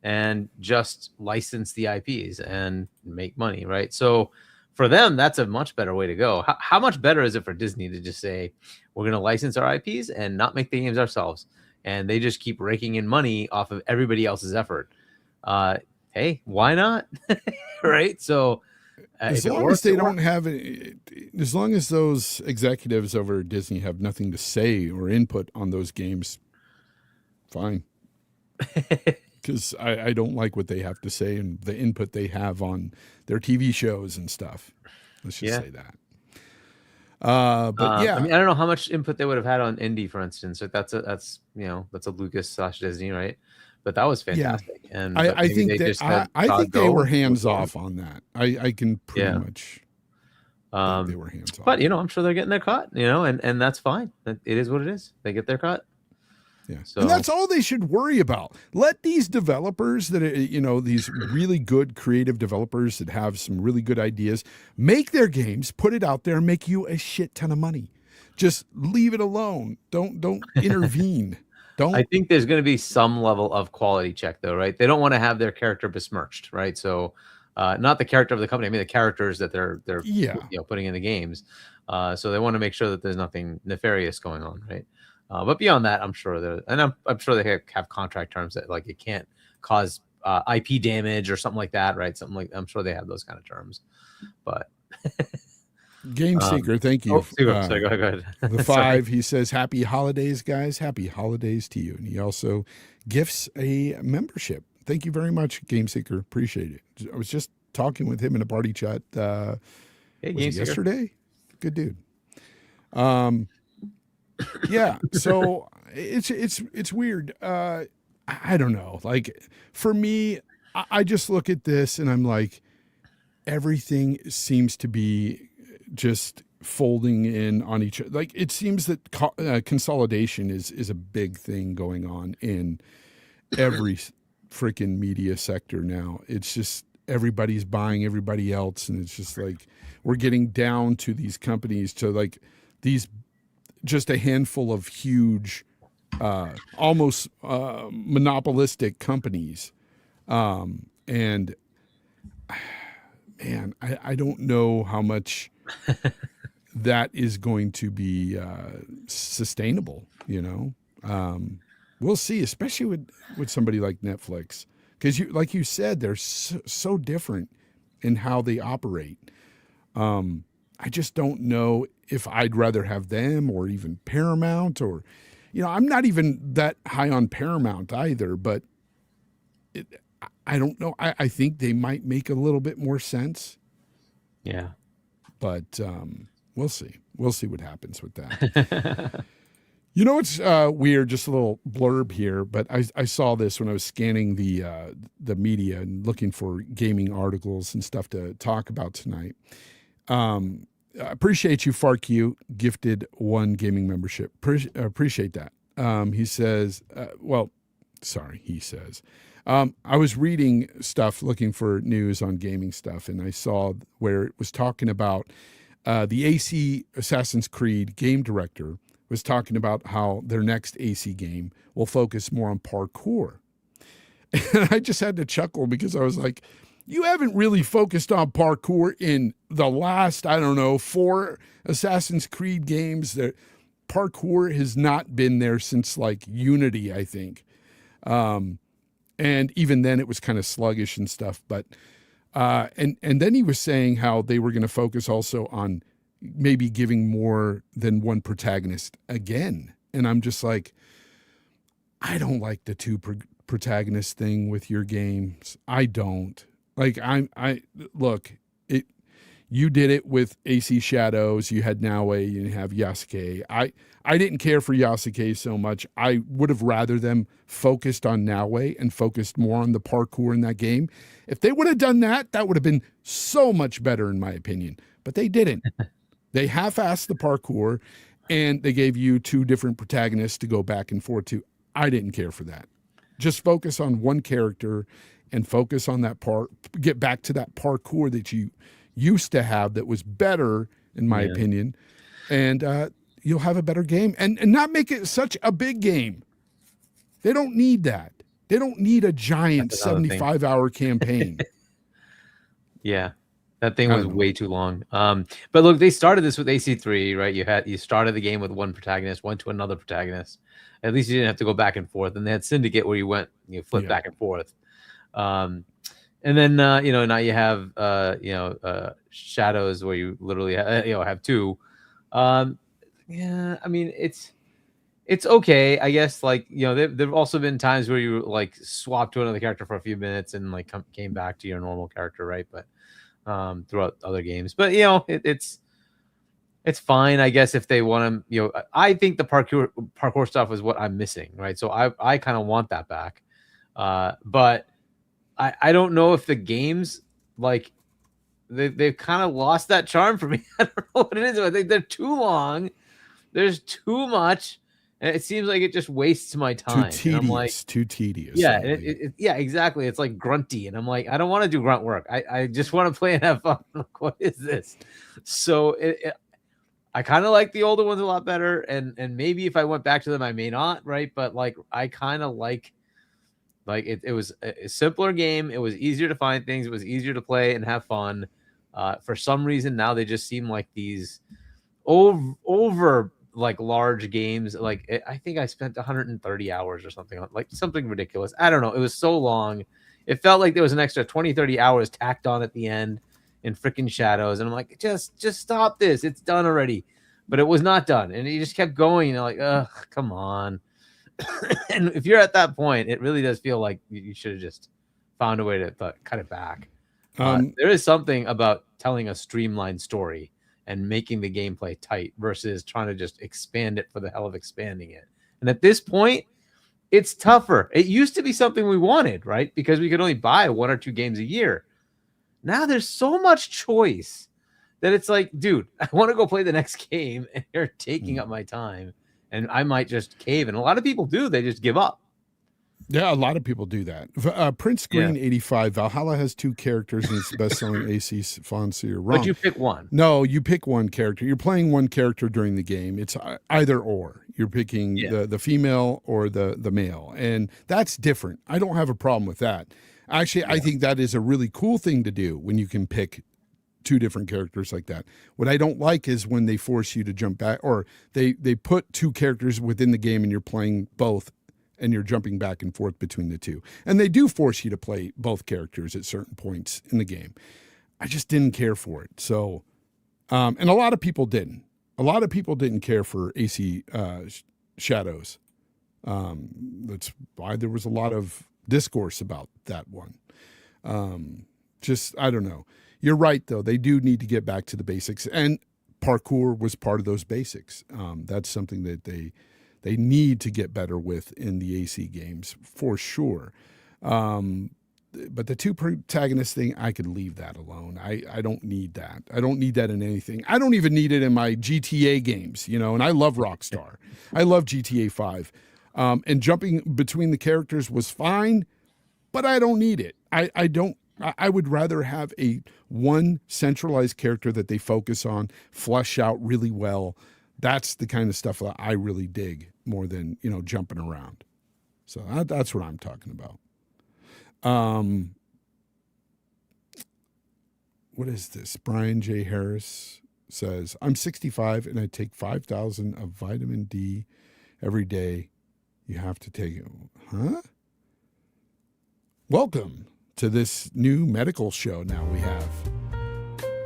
and just license the IPs and make money, right? So for them, that's a much better way to go. How much better is it for Disney to just say, we're going to license our IPs and not make the games ourselves? And they just keep raking in money off of everybody else's effort. Hey, why not? Right? So as long as they don't have it, as long as those executives over Disney have nothing to say or input on those games, fine. Because I don't like what they have to say and the input they have on their TV shows and stuff. Let's just say that. But yeah, I mean, I don't know how much input they would have had on Indy, for instance. Like that's a Lucas / Disney, right? But that was fantastic. Yeah. And I think they were hands off on that. I can pretty much. They were hands off. But I'm sure they're getting their cut. And that's fine. It is what it is. They get their cut. Yeah. So, and that's all they should worry about. Let these developers that these really good creative developers that have some really good ideas make their games, put it out there, make you a shit ton of money. Just leave it alone. Don't intervene. I think there's going to be some level of quality check though, right? They don't want to have their character besmirched, right? So not the character of the company. I mean the characters that they're Yeah. putting in the games. So they want to make sure that there's nothing nefarious going on, right? But beyond that, I'm sure I'm sure they have contract terms that like it can't cause IP damage or something like that, right? I'm sure they have those kind of terms. But Game Seeker, thank you. Sorry, go ahead. The 5, he says, happy holidays, guys. Happy holidays to you. And he also gifts a membership. Thank you very much, Game Seeker. Appreciate it. I was just talking with him in a party chat yesterday. Good dude. Yeah, so it's weird. I don't know. Like for me, I just look at this and I'm like, everything seems to be just folding in on each other. Like it seems that consolidation is a big thing going on in every freaking media sector now. It's just everybody's buying everybody else, and it's just like we're getting down to these companies, to like these just a handful of huge almost monopolistic companies, and man, I don't know how much that is going to be sustainable, you know. We'll see, especially with somebody like Netflix, because like you said, they're so different in how they operate. I just don't know if I'd rather have them or even Paramount, or, you know, I'm not even that high on Paramount either, but I don't know. I think they might make a little bit more sense. Yeah. But we'll see. We'll see what happens with that. You know, it's weird, just a little blurb here, but I saw this when I was scanning the media and looking for gaming articles and stuff to talk about tonight. I appreciate you, FarQ, gifted 1 gaming membership. Appreciate that. He says, I was reading stuff, looking for news on gaming stuff, and I saw where it was talking about the AC Assassin's Creed game director was talking about how their next AC game will focus more on parkour. And I just had to chuckle because I was like, you haven't really focused on parkour in the last, I don't know, 4 Assassin's Creed games. That parkour has not been there since like Unity, I think. And even then it was kind of sluggish and stuff. But and then he was saying how they were going to focus also on maybe giving more than one protagonist again. And I'm just like, I don't like the 2 protagonist thing with your games. I don't. Like look, you did it with AC Shadows. You had Naoe, you have Yasuke. I didn't care for Yasuke so much. I would have rather them focused on Naoe and focused more on the parkour in that game. If they would have done that, that would have been so much better in my opinion. But they didn't. They half-assed the parkour, and they gave you 2 different protagonists to go back and forth to. I didn't care for that. Just focus on one character and focus on that part. Get back to that parkour that you used to have that was better, in my opinion, and you'll have a better game. And not make it such a big game. They don't need that. They don't need a giant 75-hour campaign. Yeah. That thing was way too long. But look, they started this with AC3, right? You started the game with one protagonist, went to another protagonist. At least you didn't have to go back and forth. And they had Syndicate where you flip back and forth. And then now you have Shadows where you literally have 2. Yeah, I mean it's okay, I guess. Like, there've also been times where you like swap to another character for a few minutes and like came back to your normal character, right? But throughout other games, but it's fine, I guess, if they want to. I think the parkour stuff is what I'm missing, right? So I kind of want that back, but I don't know if the games like they've kind of lost that charm for me. I don't know what it is. I think they're too long. There's too much, and it seems like it just wastes my time. Too tedious. Yeah, yeah, exactly. It's like grunty, and I'm like, I don't want to do grunt work. I just want to play and have fun. Like, what is this? So I kind of like the older ones a lot better, and maybe if I went back to them, I may not, right? But like, I kind of like Like it was a simpler game. It was easier to find things. It was easier to play and have fun. For some reason, now they just seem like these over like large games. Like I think I spent 130 hours or something on, like something ridiculous. I don't know. It was so long. It felt like there was an extra 20, 30 hours tacked on at the end in freaking Shadows. And I'm like, just stop this. It's done already. But it was not done. And he just kept going, you know, like, ugh, come on. And if you're at that point, it really does feel like you should have just found a way to cut it back. There is something about telling a streamlined story and making the gameplay tight versus trying to just expand it for the hell of expanding it. And at this point, it's tougher. It used to be something we wanted, right? Because we could only buy 1 or 2 games a year. Now there's so much choice that it's like, dude, I want to go play the next game, and you're taking up my time, and I might just cave. And a lot of people do. They just give up. Yeah, a lot of people do that. Prince Green 85, Valhalla has 2 characters and it's the best-selling AC Fonz. So you're wrong. But you pick one. No, you pick one character. You're playing one character during the game. It's either or. You're picking the female or the male, and that's different. I don't have a problem with that. Actually, I think that is a really cool thing to do when you can pick 2 different characters like that. What I don't like is when they force you to jump back, or they put 2 characters within the game and you're playing both and you're jumping back and forth between the 2. And they do force you to play both characters at certain points in the game. I just didn't care for it. So, and a lot of people didn't. A lot of people didn't care for AC Shadows. That's why there was a lot of discourse about that one. I don't know. You're right, though. They do need to get back to the basics. And parkour was part of those basics. That's something that they need to get better with in the AC games, for sure. But the 2 protagonist thing, I could leave that alone. I don't need that. I don't need that in anything. I don't even need it in my GTA games, you know, and I love Rockstar. I love GTA 5. And jumping between the characters was fine, but I don't need it. I would rather have one centralized character that they focus on, flesh out really well. That's the kind of stuff that I really dig more than, you know, jumping around. So that's what I'm talking about. What is this? Brian J. Harris says, I'm 65 and I take 5,000 of vitamin D every day. You have to take it. Huh? Welcome to this new medical show now we have.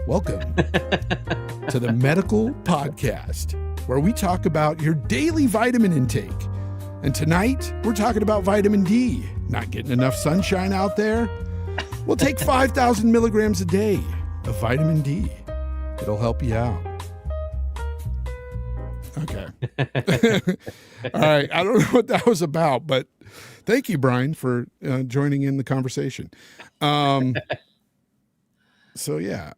Welcome to the Medical Podcast, where we talk about your daily vitamin intake. And tonight, we're talking about vitamin D. Not getting enough sunshine out there? We'll take 5,000 milligrams a day of vitamin D. It'll help you out. Okay. All right. I don't know what that was about, but thank you, Brian, for joining in the conversation. So, yeah.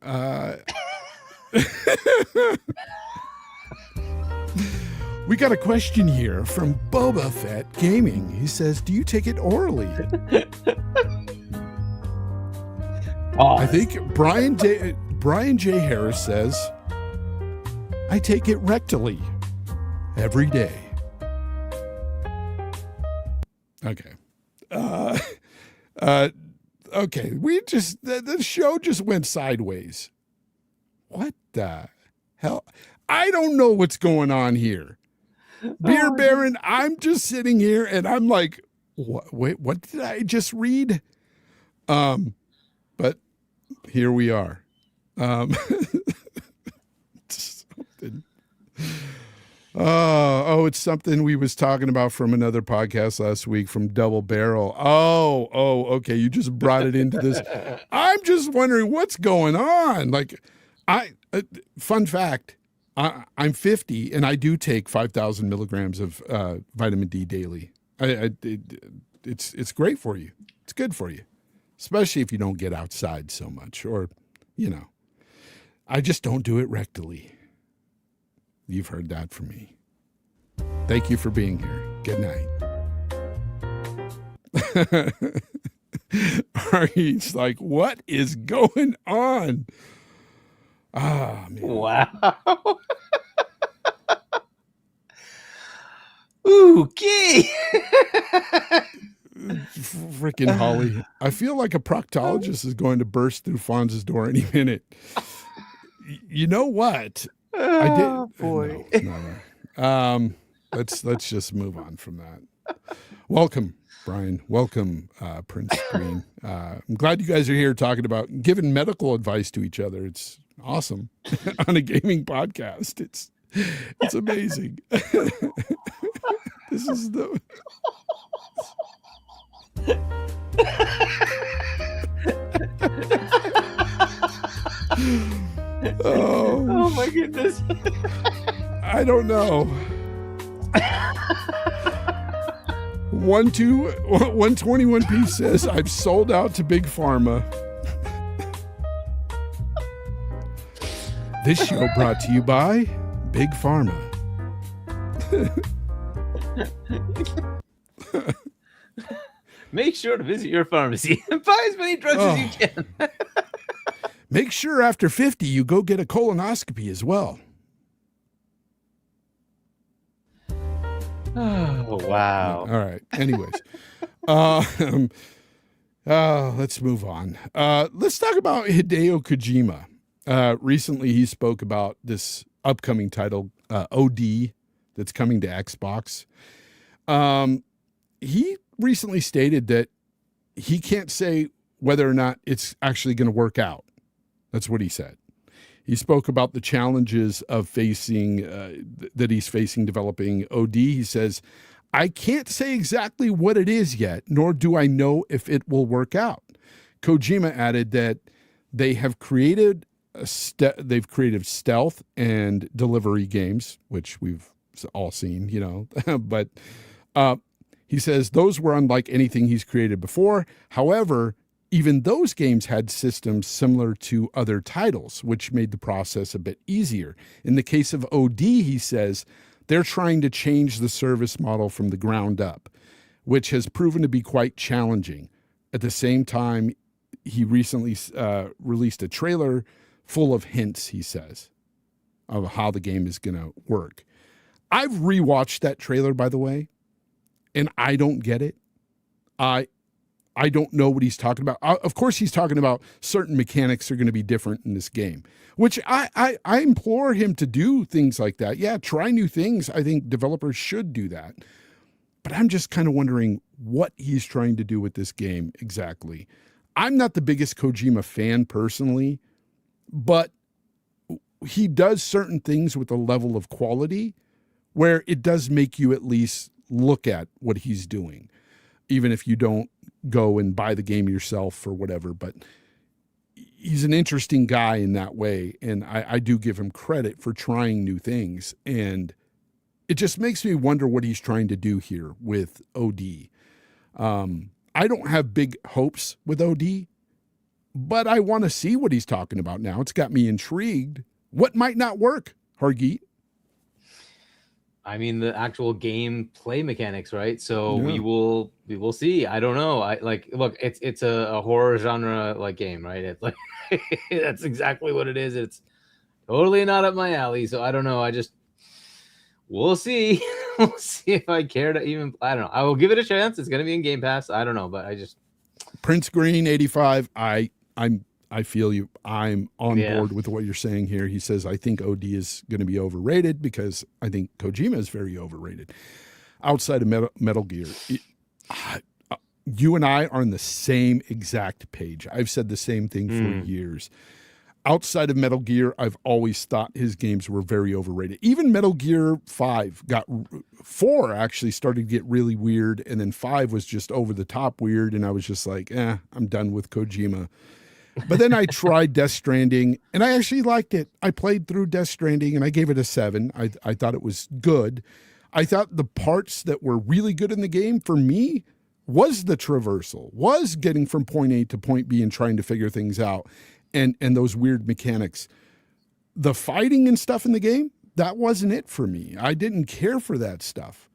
We got a question here from Boba Fett Gaming. He says, do you take it orally? I think Brian J. Harris says, I take it rectally every day. Okay. Okay. The show just went sideways. What the hell? I don't know what's going on here. Beer Baron, I'm just sitting here and I'm like, wait, what did I just read? But here we are. Something. It's something we was talking about from another podcast last week from Double Barrel. Okay. You just brought it into this. I'm just wondering what's going on. Like, fun fact, I'm 50 and I do take 5,000 milligrams of vitamin D daily. It's great for you. It's good for you, especially if you don't get outside so much, or, you know, I just don't do it rectally. You've heard that from me. Thank you for being here. Good night. He's like, what is going on? Ah, man. Wow. Okay. Freaking Holly. I feel like a proctologist is going to burst through Fonz's door any minute. You know what? I did. Oh, boy. No. Let's just move on from that. Welcome, Brian. Welcome, Prince Green. I'm glad you guys are here talking about giving medical advice to each other. It's awesome on a gaming podcast. It's amazing. This is the. Oh my goodness. I don't know. 121p says I've sold out to Big Pharma. This show brought to you by Big Pharma. Make sure to visit your pharmacy and buy as many drugs as you can. Make sure after 50 you go get a colonoscopy as well. Oh, wow. All right. Anyways, let's move on. Let's talk about Hideo Kojima. Recently, he spoke about this upcoming title, OD, that's coming to Xbox. He recently stated that he can't say whether or not it's actually going to work out. That's what he said. He spoke about the challenges of facing that he's facing developing OD. He says, I can't say exactly what it is yet, nor do I know if it will work out. Kojima added that they have created stealth and delivery games, which we've all seen, but he says those were unlike anything he's created before. However, even those games had systems similar to other titles, which made the process a bit easier. In the case of OD, he says, they're trying to change the service model from the ground up, which has proven to be quite challenging. At the same time, he recently released a trailer full of hints, he says, of how the game is going to work. I've rewatched that trailer, by the way, and I don't get it. I don't know what he's talking about. Of course, he's talking about certain mechanics are going to be different in this game, which I implore him to do things like that. Yeah, try new things. I think developers should do that. But I'm just kind of wondering what he's trying to do with this game exactly. I'm not the biggest Kojima fan personally, but he does certain things with a level of quality where it does make you at least look at what he's doing, even if you don't go and buy the game yourself or whatever. But he's an interesting guy in that way, and I do give him credit for trying new things. And it just makes me wonder what he's trying to do here with OD. I don't have big hopes with OD, but I want to see what he's talking about now. It's got me intrigued. What might not work, Hargeet? I mean, the actual game play mechanics, right? So we will see. I don't know. Look, it's a horror genre like game, right? It's like that's exactly what it is. It's totally not up my alley. So I don't know. We'll see. We'll see if I care to even. I don't know. I will give it a chance. It's gonna be in Game Pass. I don't know, but Prince Green 85. I feel you. I'm on board with what you're saying here. He says, I think OD is going to be overrated because I think Kojima is very overrated. Outside of Metal Gear, you and I are on the same exact page. I've said the same thing for years. Outside of Metal Gear, I've always thought his games were very overrated. Even Metal Gear 4 actually started to get really weird, and then 5 was just over the top weird, and I was just like, I'm done with Kojima. But then I tried Death Stranding, and I actually liked it. I played through Death Stranding, and I gave it a 7. I thought it was good. I thought the parts that were really good in the game, for me, was the traversal, was getting from point A to point B and trying to figure things out, and those weird mechanics. The fighting and stuff in the game, that wasn't it for me. I didn't care for that stuff.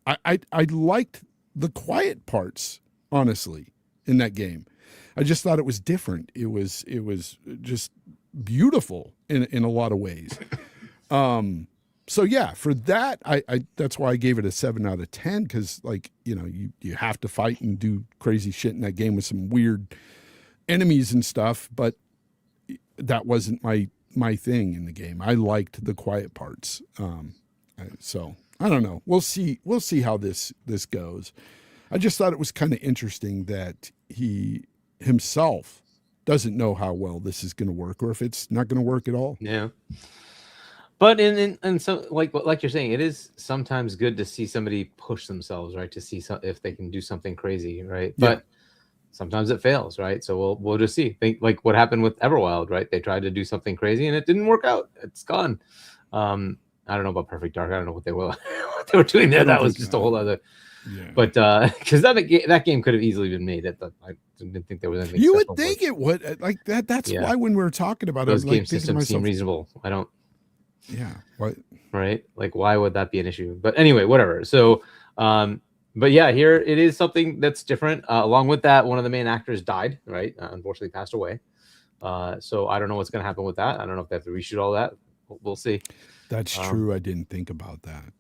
I liked the quiet parts, honestly, in that game. I just thought it was different. It was just beautiful in a lot of ways. So yeah, for that, I that's why I gave it a 7 out of 10, because like, you have to fight and do crazy shit in that game with some weird enemies and stuff, but that wasn't my thing in the game. I liked the quiet parts. So I don't know. We'll see how this goes. I just thought it was kind of interesting that he himself doesn't know how well this is going to work, or if it's not going to work at all. Yeah. But in so like you're saying, it is sometimes good to see somebody push themselves, right? To see if they can do something crazy, right? Yeah. But sometimes it fails, right? So we'll just see. Think like what happened with Everwild, right? They tried to do something crazy and it didn't work out. It's gone. I don't know about Perfect Dark. I don't know what they were doing there. That was just a whole other. Yeah. But because that game could have easily been made. I didn't think there was anything. You would think it would like that. That's why when we were talking about those it, game systems seem reasonable. I don't. Yeah. What? Right. Like, why would that be an issue? But anyway, whatever. So, but yeah, here it is something that's different. Along with that, one of the main actors died. Right. Unfortunately, passed away. So I don't know what's going to happen with that. I don't know if they have to reshoot all that. We'll see. That's true. I didn't think about that.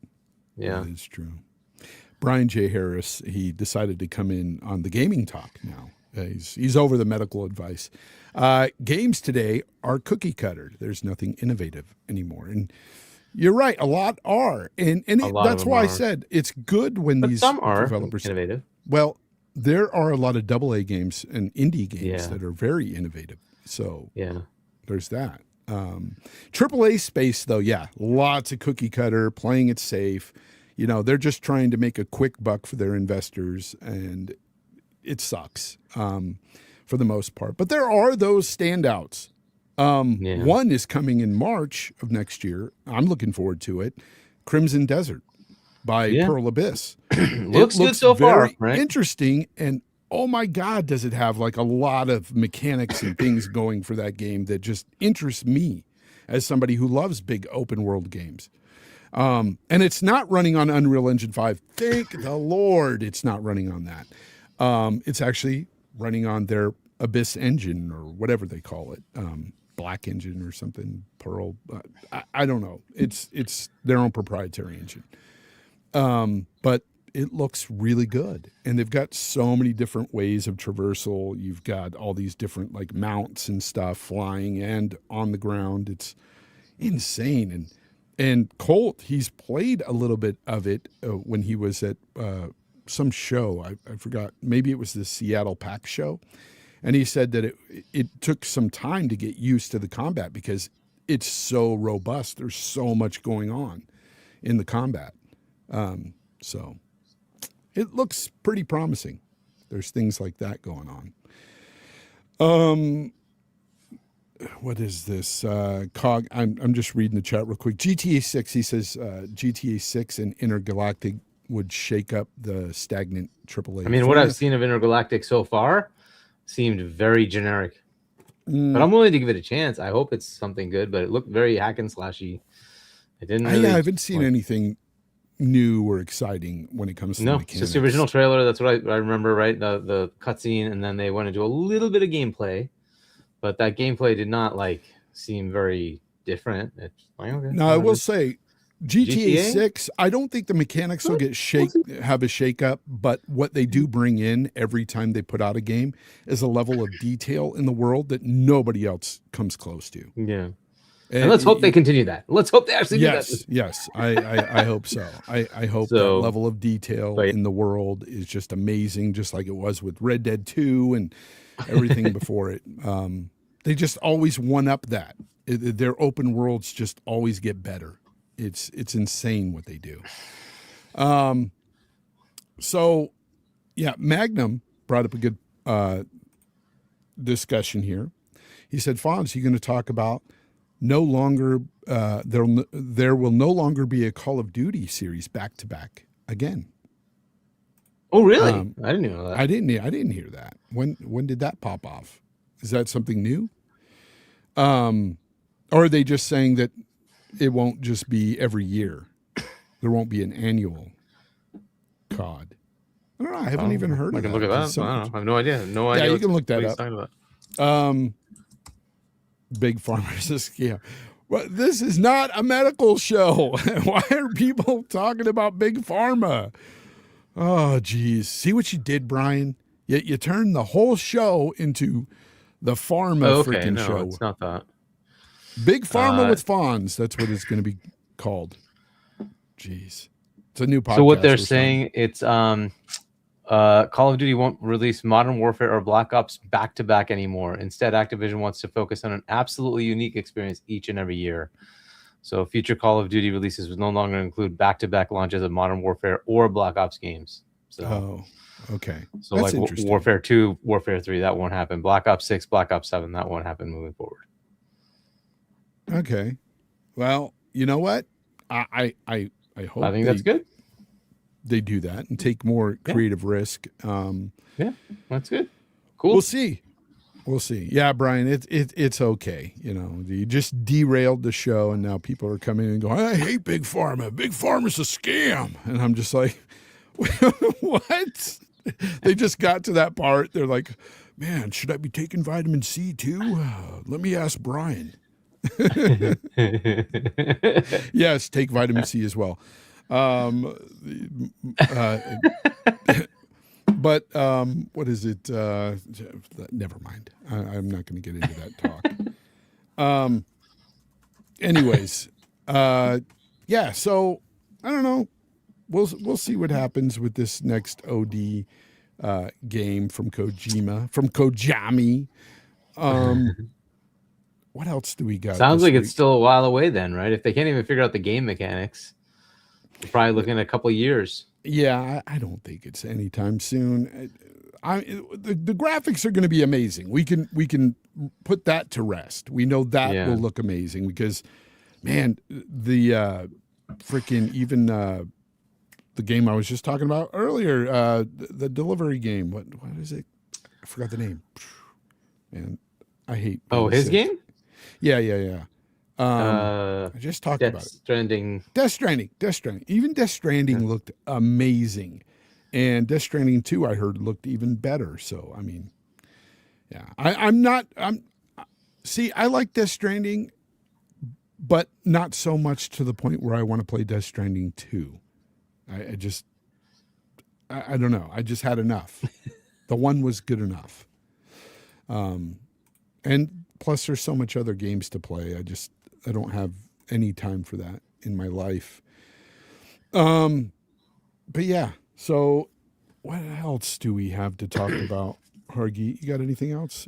Yeah, that is true. Brian J. Harris, he decided to come in on the gaming talk now. He's over the medical advice. Games today are cookie cutter. There's nothing innovative anymore. And you're right, a lot are. And that's why I said it's good when these some are developers innovative. Well, there are a lot of AA games and indie games that are very innovative. So yeah, there's that. AAA space though, yeah, lots of cookie cutter, playing it safe. They're just trying to make a quick buck for their investors, and it sucks for the most part. But there are those standouts. One is coming in March of next year. I'm looking forward to it. Crimson Desert by Pearl Abyss. looks good so far, right? Interesting, and oh my God, does it have like a lot of mechanics and things going for that game that just interest me as somebody who loves big open world games. And it's not running on Unreal Engine 5. Thank the Lord it's not running on that. It's actually running on their Abyss engine or whatever they call it. Black engine or something, Pearl. I don't know. It's their own proprietary engine. But it looks really good. And they've got so many different ways of traversal. You've got all these different like mounts and stuff, flying and on the ground. It's insane. And Colt, he's played a little bit of it when he was at some show. I forgot. Maybe it was the Seattle PAX show. And he said that it took some time to get used to the combat because it's so robust. There's so much going on in the combat. So it looks pretty promising. There's things like that going on. What is this? Cog. I'm just reading the chat real quick. GTA 6. He says GTA 6 and Intergalactic would shake up the stagnant AAA. I mean, what I've seen of Intergalactic so far seemed very generic. But I'm willing to give it a chance. I hope it's something good. But it looked very hack and slashy. It didn't. Really, I haven't seen anything new or exciting when it comes to no. Mechanics. It's just the original trailer. That's what I remember. Right, the cutscene, and then they went into a little bit of gameplay. But that gameplay did not seem very different. It's like, okay, now I will say, GTA 6. I don't think the mechanics will have a shake up. But what they do bring in every time they put out a game is a level of detail in the world that nobody else comes close to. Yeah, and let's hope they continue that. Let's hope they actually do that. Yes, I hope so. I hope that level of detail in the world is just amazing, just like it was with Red Dead 2 and everything before it. They just always one up that. Their open worlds just always get better. It's insane what they do. So yeah, Magnum brought up a good discussion here. He said, Fonz, you're going to talk about there will no longer be a Call of Duty series back to back again. Oh, really? I didn't know that. I didn't hear that. When did that pop off? Is that something new? Or are they just saying that it won't just be every year? There won't be an annual COD. I don't know. I haven't even heard of that. I can look at that. I don't know. I have no idea. No idea. Yeah, you can look that up. Big Farmer says, yeah. Well, this is not a medical show. Why are people talking about big pharma? Oh, geez. See what you did, Brian? You turned the whole show into the pharma freaking no, show. it's not that. Big pharma with Fonz. That's what it's going to be called. Jeez. It's a new podcast. So what they're saying, it's Call of Duty won't release Modern Warfare or Black Ops back-to-back anymore. Instead, Activision wants to focus on an absolutely unique experience each and every year. So future Call of Duty releases will no longer include back-to-back launches of Modern Warfare or Black Ops games. So, okay. So that's like Warfare 2, Warfare 3, that won't happen. Black Ops 6, Black Ops 7, that won't happen moving forward. Okay. Well, you know what? I hope I think that's good. They do that and take more creative risk. Yeah, that's good. Cool. We'll see. Yeah, Brian, it's okay. You just derailed the show, and now people are coming in and going, I hate Big Pharma. Big Pharma's a scam. And I'm just like, what? They just got to that part. They're like, man, should I be taking vitamin C too? Let me ask Brian. Yes, take vitamin C as well. But what is it? Never mind. I'm not going to get into that talk. Anyways, yeah. So I don't know. We'll see what happens with this next OD game from Kojima, from Kojami. What else do we got? Sounds like it's still a while away then, right? If they can't even figure out the game mechanics, we're probably looking at a couple of years. Yeah, I don't think it's anytime soon. The graphics are going to be amazing. We can put that to rest. We know that will look amazing because, man, the freaking even the game I was just talking about earlier, the delivery game. What is it? I forgot the name. Man, I hate. Oh, his game? Yeah. I just talked about it. Death Stranding. Even Death Stranding looked amazing. And Death Stranding 2, I heard, looked even better. So, I mean, yeah. I like Death Stranding, but not so much to the point where I want to play Death Stranding 2. I don't know. I just had enough. The one was good enough. And plus there's so much other games to play. I don't have any time for that in my life. But yeah, so what else do we have to talk about? Hargy, you got anything else?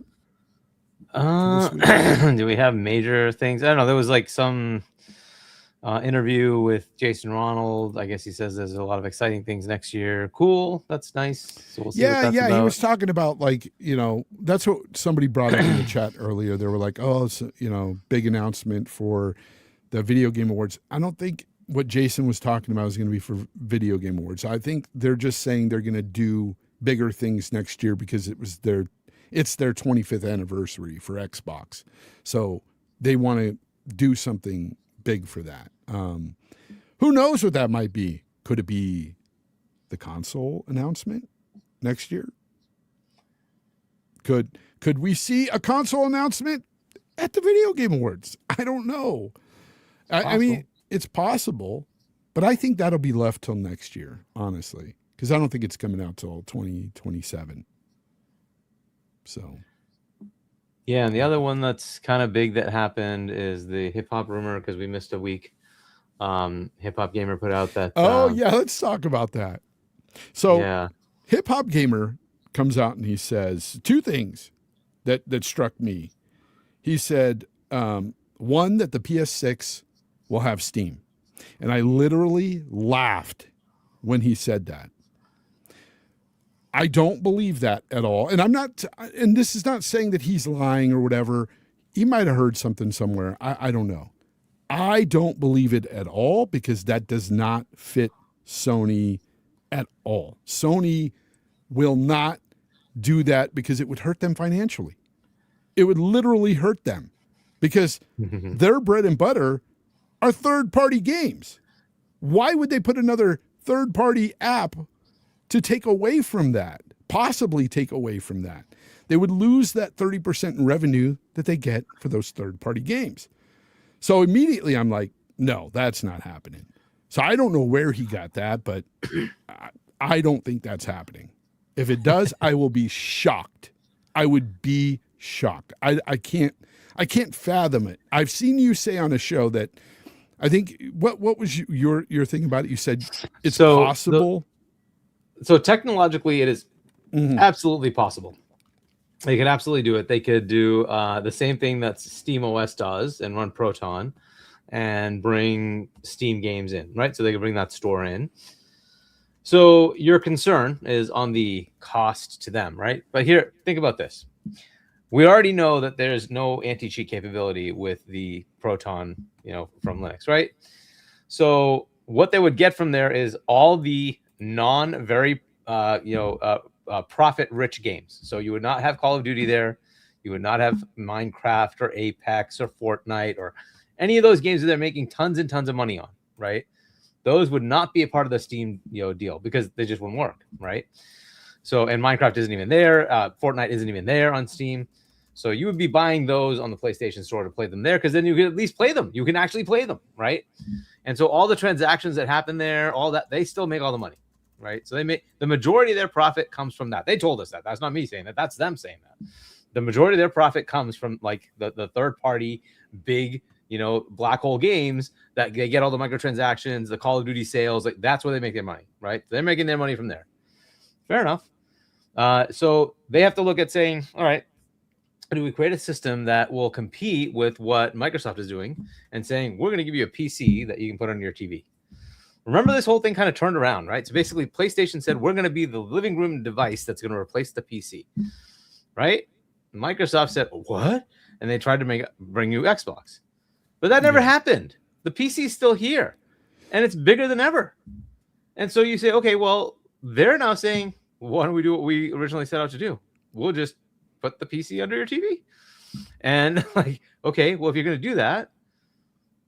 Do we have major things? I don't know. There was like some interview with Jason Ronald. I guess he says there's a lot of exciting things next year. Cool. That's nice. So we'll see what that's about. He was talking about that's what somebody brought up in the chat earlier. They were like, oh, it's, big announcement for the Video Game Awards. I don't think what Jason was talking about is going to be for Video Game Awards. I think they're just saying they're going to do bigger things next year because it's their 25th anniversary for Xbox. So they want to do something big for that. Who knows what that might be? Could it be the console announcement next year? Could we see a console announcement at the Video Game Awards? I don't know. I mean, it's possible, but I think that'll be left till next year, honestly, because I don't think it's coming out till 2027. So. Yeah, and the other one that's kind of big that happened is the hip hop rumor because we missed a week. Hip Hop Gamer put out that. Let's talk about that. So, Hip Hop Gamer comes out and he says two things that struck me. He said, one, that the PS6 will have Steam, and I literally laughed when he said that. I don't believe that at all. And and this is not saying that he's lying or whatever. He might have heard something somewhere. I don't know. I don't believe it at all because that does not fit Sony at all. Sony will not do that because it would hurt them financially. It would literally hurt them because their bread and butter are third-party games. Why would they put another third-party app to take away from that, possibly take away from that? They would lose that 30% in revenue that they get for those third-party games. So immediately I'm like, no, that's not happening. So I don't know where he got that, but I don't think that's happening. If it does, I will be shocked. I would be shocked. I can't fathom it. I've seen you say on a show that I think what was your thing about it? You said it's possible. So technologically, it is absolutely possible. They could absolutely do it. They could do the same thing that Steam OS does and run Proton and bring Steam games in, right? So they could bring that store in. So your concern is on the cost to them, right? But here, think about this. We already know that there's no anti-cheat capability with the Proton, from Linux, right? So what they would get from there is all the very profit-rich games. So you would not have Call of Duty there. You would not have Minecraft or Apex or Fortnite or any of those games that they're making tons and tons of money on, right? Those would not be a part of the Steam deal because they just wouldn't work, right? So, and Minecraft isn't even there. Fortnite isn't even there on Steam. So you would be buying those on the PlayStation Store to play them there because then you can at least play them. You can actually play them, right? And so all the transactions that happen there, all that, they still make all the money, right? So they make the majority of their profit comes from that. They told us that. That's not me saying that. That's them saying that. The majority of their profit comes from like the third party big, black hole games that they get all the microtransactions, the Call of Duty sales. Like that's where they make their money, right? They're making their money from there. Fair enough. So they have to look at saying, all right, do we create a system that will compete with what Microsoft is doing and saying, we're going to give you a PC that you can put on your TV. Remember, this whole thing kind of turned around, right? So basically, PlayStation said, we're going to be the living room device that's going to replace the PC, right? Microsoft said, what? And they tried to bring you Xbox. But that never happened. The PC is still here, and it's bigger than ever. And so you say, okay, well, they're now saying, why don't we do what we originally set out to do? We'll just put the PC under your TV. And like, okay, well, if you're going to do that,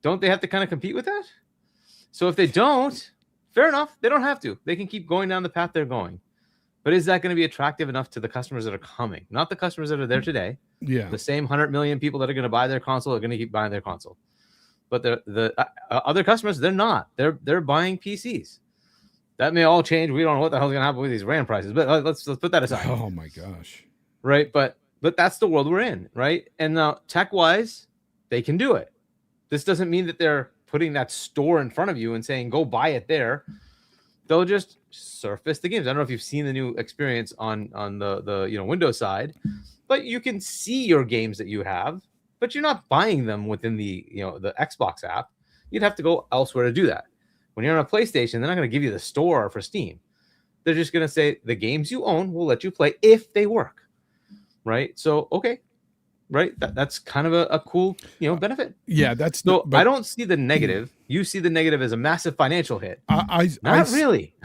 don't they have to kind of compete with that? So if they don't, fair enough. They don't have to. They can keep going down the path they're going. But is that going to be attractive enough to the customers that are coming? Not the customers that are there today. Yeah. The same 100 million people that are going to buy their console are going to keep buying their console. But the other customers, they're not. They're buying PCs. That may all change. We don't know what the hell's going to happen with these RAM prices. But let's put that aside. Oh my gosh. Right. But that's the world we're in. Right. And now tech-wise, they can do it. This doesn't mean that they're putting that store in front of you and saying, go buy it there. They'll just surface the games. I don't know if you've seen the new experience on the Windows side, but you can see your games that you have, but you're not buying them within the Xbox app. You'd have to go elsewhere to do that. When you're on a PlayStation, they're not going to give you the store for Steam. They're just going to say the games you own will let you play if they work. Right? So, okay. Right? That's kind of a cool, benefit. Yeah, that's so. I don't see the negative. You see the negative as a massive financial hit. Not really.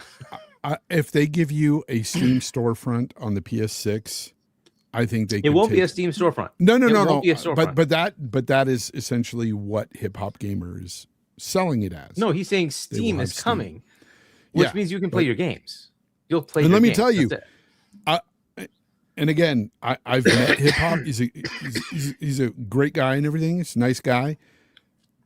If they give you a Steam storefront on the PS6, I think they. It won't be a Steam storefront. No. But that is essentially what Hip Hop Gamer is selling it as. No, he's saying Steam is coming, which means you can play your games. You'll play. And let me games. tell you. And again, I've met Hip Hop. He's a great guy and everything. He's a nice guy,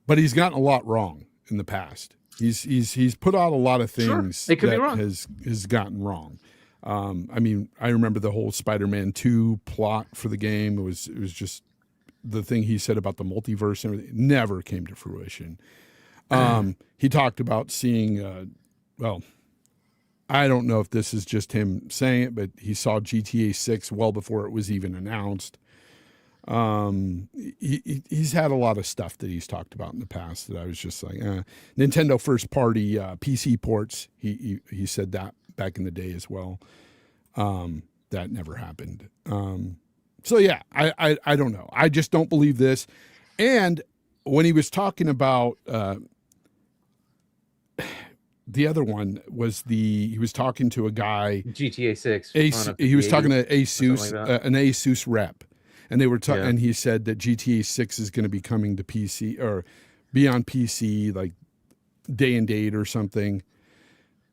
but he's gotten a lot wrong in the past. He's put out a lot of things that has gotten wrong. I mean, I remember the whole Spider-Man 2 plot for the game. It was just the thing he said about the multiverse and everything never came to fruition. He talked about seeing, I don't know if this is just him saying it, but he saw GTA 6 well before it was even announced. He's had a lot of stuff that he's talked about in the past that I was just like, Nintendo first party PC ports. He said that back in the day as well. That never happened. So yeah, I don't know. I just don't believe this. And when he was talking about, the other one was he was talking to a guy. GTA 6. He was talking to Asus, an Asus rep. And they were and he said that GTA 6 is going to be coming to PC or be on PC like day and date or something.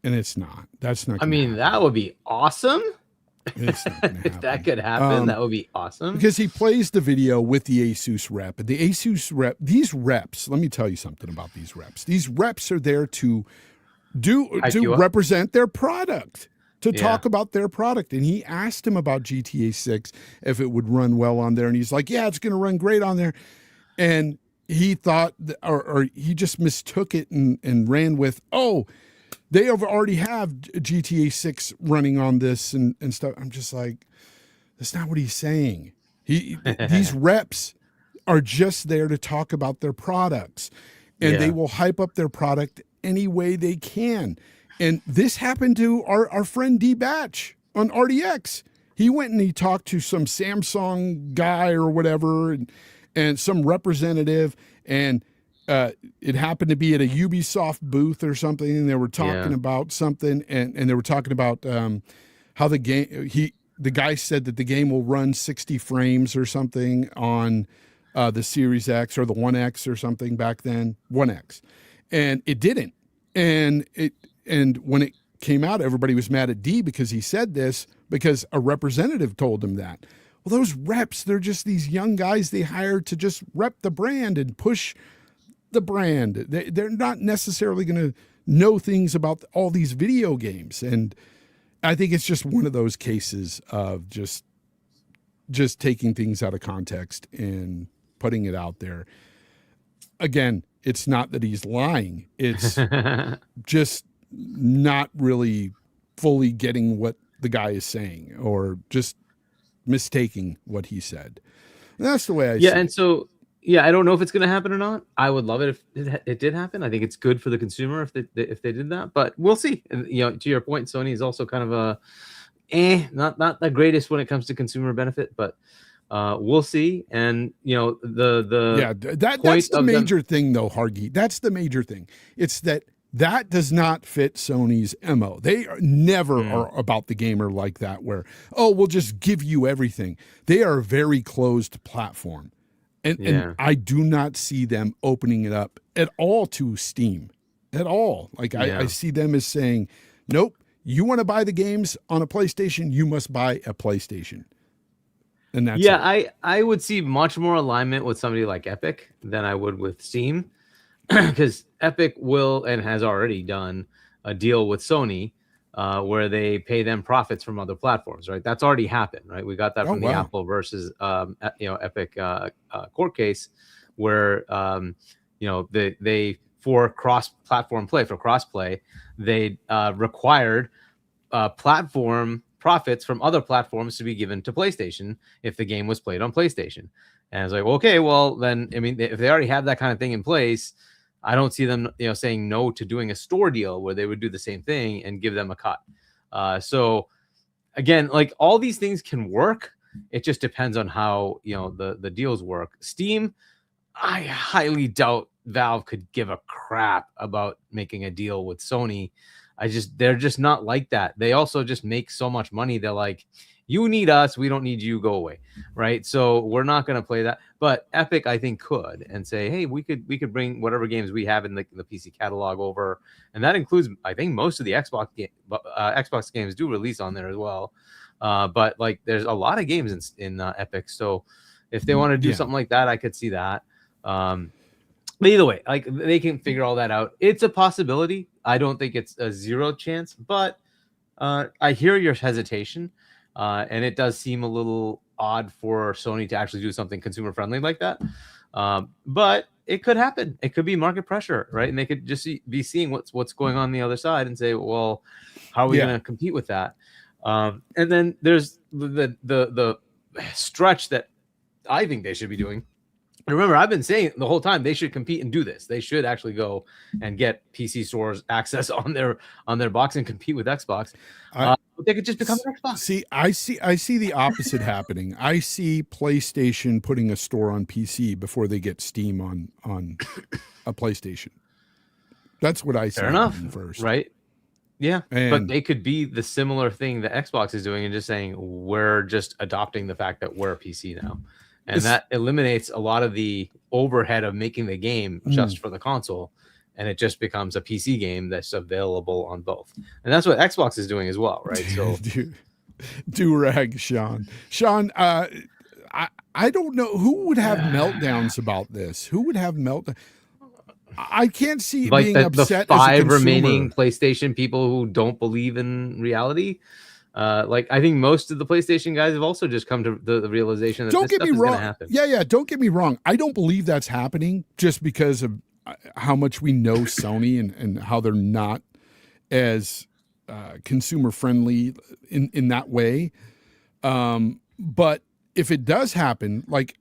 And it's not. That's not. I mean, that would be awesome. It's not gonna If happen. that could happen, that would be awesome. Because he plays the video with the Asus rep. And the Asus rep, these reps, let me tell you something about these reps. These reps are there to represent their product, to talk about their product. And he asked him about GTA 6, if it would run well on there. And he's like, yeah, it's going to run great on there. And he thought, or he just mistook it and ran with, oh, they already have GTA 6 running on this and stuff. I'm just like, that's not what he's saying. These reps are just there to talk about their products, and they will hype up their product any way they can. And this happened to our friend D Batch on RDX. He went and he talked to some Samsung guy or whatever, and some representative, and it happened to be at a Ubisoft booth or something, and they were talking about something, and they were talking about how the game, the guy said that the game will run 60 frames or something on the Series X or the 1X or something back then, 1X. And it didn't. And when it came out, everybody was mad at D because he said this, because a representative told him that. Well, those reps, they're just these young guys they hired to just rep the brand and push the brand. They're not necessarily going to know things about all these video games. And I think it's just one of those cases of just taking things out of context and putting it out there. Again, it's not that he's lying. It's just not really fully getting what the guy is saying, or just mistaking what he said. And that's the way I see and it. so I don't know if it's going to happen or not. I would love it if it did happen. I think it's good for the consumer if they did that, but we'll see. And to your point, Sony is also kind of not the greatest when it comes to consumer benefit, but we'll see. And that's the major thing though, Hargy. That's the major thing. It's that does not fit Sony's MO. They never are about the gamer like that, where, oh, we'll just give you everything. They are a very closed platform. And I do not see them opening it up at all to Steam at all. Like I see them as saying, nope, you want to buy the games on a PlayStation, you must buy a PlayStation. And that's it. I would see much more alignment with somebody like Epic than I would with Steam. Because Epic will and has already done a deal with Sony where they pay them profits from other platforms, right? That's already happened, right? We got that from the Apple versus Epic court case, where they for cross-platform play, for cross-play, they required platform profits from other platforms to be given to PlayStation if the game was played on PlayStation. And I was like, okay, well then, I mean, if they already have that kind of thing in place, I don't see them, saying no to doing a store deal where they would do the same thing and give them a cut. So again, like all these things can work. It just depends on how, the deals work. Steam, I highly doubt Valve could give a crap about making a deal with Sony. They're just not like that. They also just make so much money. They're like, you need us, we don't need you, go away, right? So we're not going to play that. But Epic, I think, could and say, hey, we could bring whatever games we have in the PC catalog over, and that includes, I think, most of the Xbox games do release on there as well. But like, there's a lot of games in Epic, so if they want to do something like that, I could see that. But either way, like they can figure all that out. It's a possibility. I don't think it's a zero chance, but I hear your hesitation. And it does seem a little odd for Sony to actually do something consumer friendly like that. But it could happen. It could be market pressure, right? And they could just be seeing what's going on the other side and say, well, how are we going to compete with that? And then there's the stretch that I think they should be doing. And remember, I've been saying the whole time they should compete and do this. They should actually go and get PC stores access on their box and compete with Xbox. They could just become an Xbox. See, I see the opposite happening. I see PlayStation putting a store on PC before they get Steam on a PlayStation. That's what I see. Fair enough. First, right? Yeah, but they could be the similar thing that Xbox is doing and just saying we're just adopting the fact that we're a PC now. And that eliminates a lot of the overhead of making the game just for the console. And it just becomes a PC game that's available on both. And that's what Xbox is doing as well, right? So, Do-rag Sean. Sean, I don't know who would have meltdowns about this. Who would have meltdown? I can't see Like being the upset 5 as a consumer. remaining PlayStation people who don't believe in reality. Like I think most of the PlayStation guys have also just come to the realization that Don't this get stuff me is going wrong. to happen. Yeah. Don't get me wrong. I don't believe that's happening just because of how much we know Sony and how they're not as consumer friendly in that way. But if it does happen, like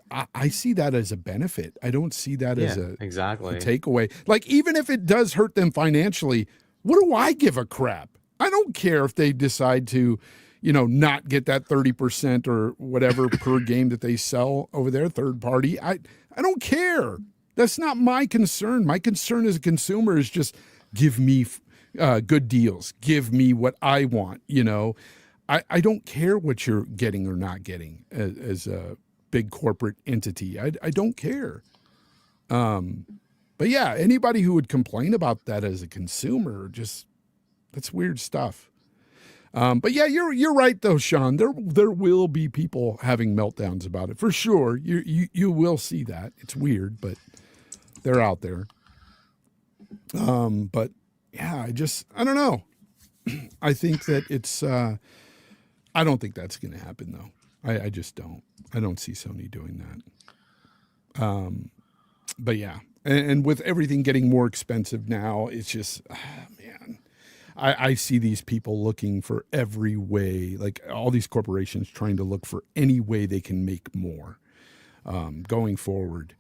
I see that as a benefit. I don't see that as a takeaway. Like even if it does hurt them financially, what do I give a crap? I don't care if they decide to, not get that 30% or whatever per game that they sell over there, third party. I don't care. That's not my concern. My concern as a consumer is just give me good deals. Give me what I want. I don't care what you're getting or not getting as a big corporate entity. I don't care. But yeah, anybody who would complain about that as a consumer, that's weird stuff. But yeah, you're right though, Sean. There will be people having meltdowns about it for sure. You will see that. It's weird, but they're out there. But yeah, I don't know. I think that it's. I don't think that's going to happen though. I just don't. I don't see Sony doing that. But yeah, and with everything getting more expensive now, it's just man. I see these people looking for every way, like all these corporations trying to look for any way they can make more going forward.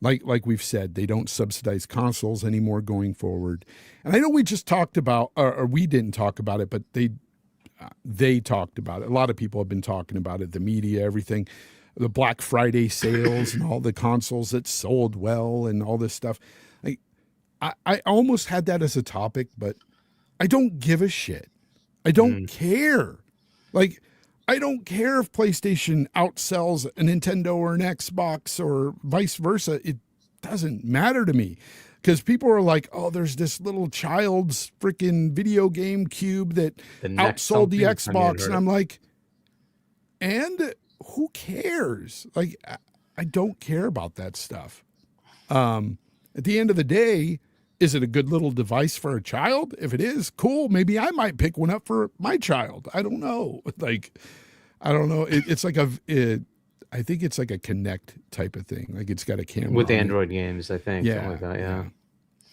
Like we've said, they don't subsidize consoles anymore going forward. And I know we just talked about, or we didn't talk about it, but they talked about it. A lot of people have been talking about it, the media, everything, the Black Friday sales and all the consoles that sold well and all this stuff. Like, I almost had that as a topic, but I don't give a shit. I don't care. Like, I don't care if PlayStation outsells a Nintendo or an Xbox or vice versa. It doesn't matter to me. Because people are like, oh, there's this little child's freaking video game cube that outsold the Xbox. And I'm like, and who cares? Like, I don't care about that stuff. At the end of the day, is it a good little device for a child? If it is, cool. Maybe I might pick one up for my child. I don't know. Like, I don't know. It's like I think it's like a Connect type of thing. Like it's got a camera with Android games, I think. Yeah, something like that, yeah.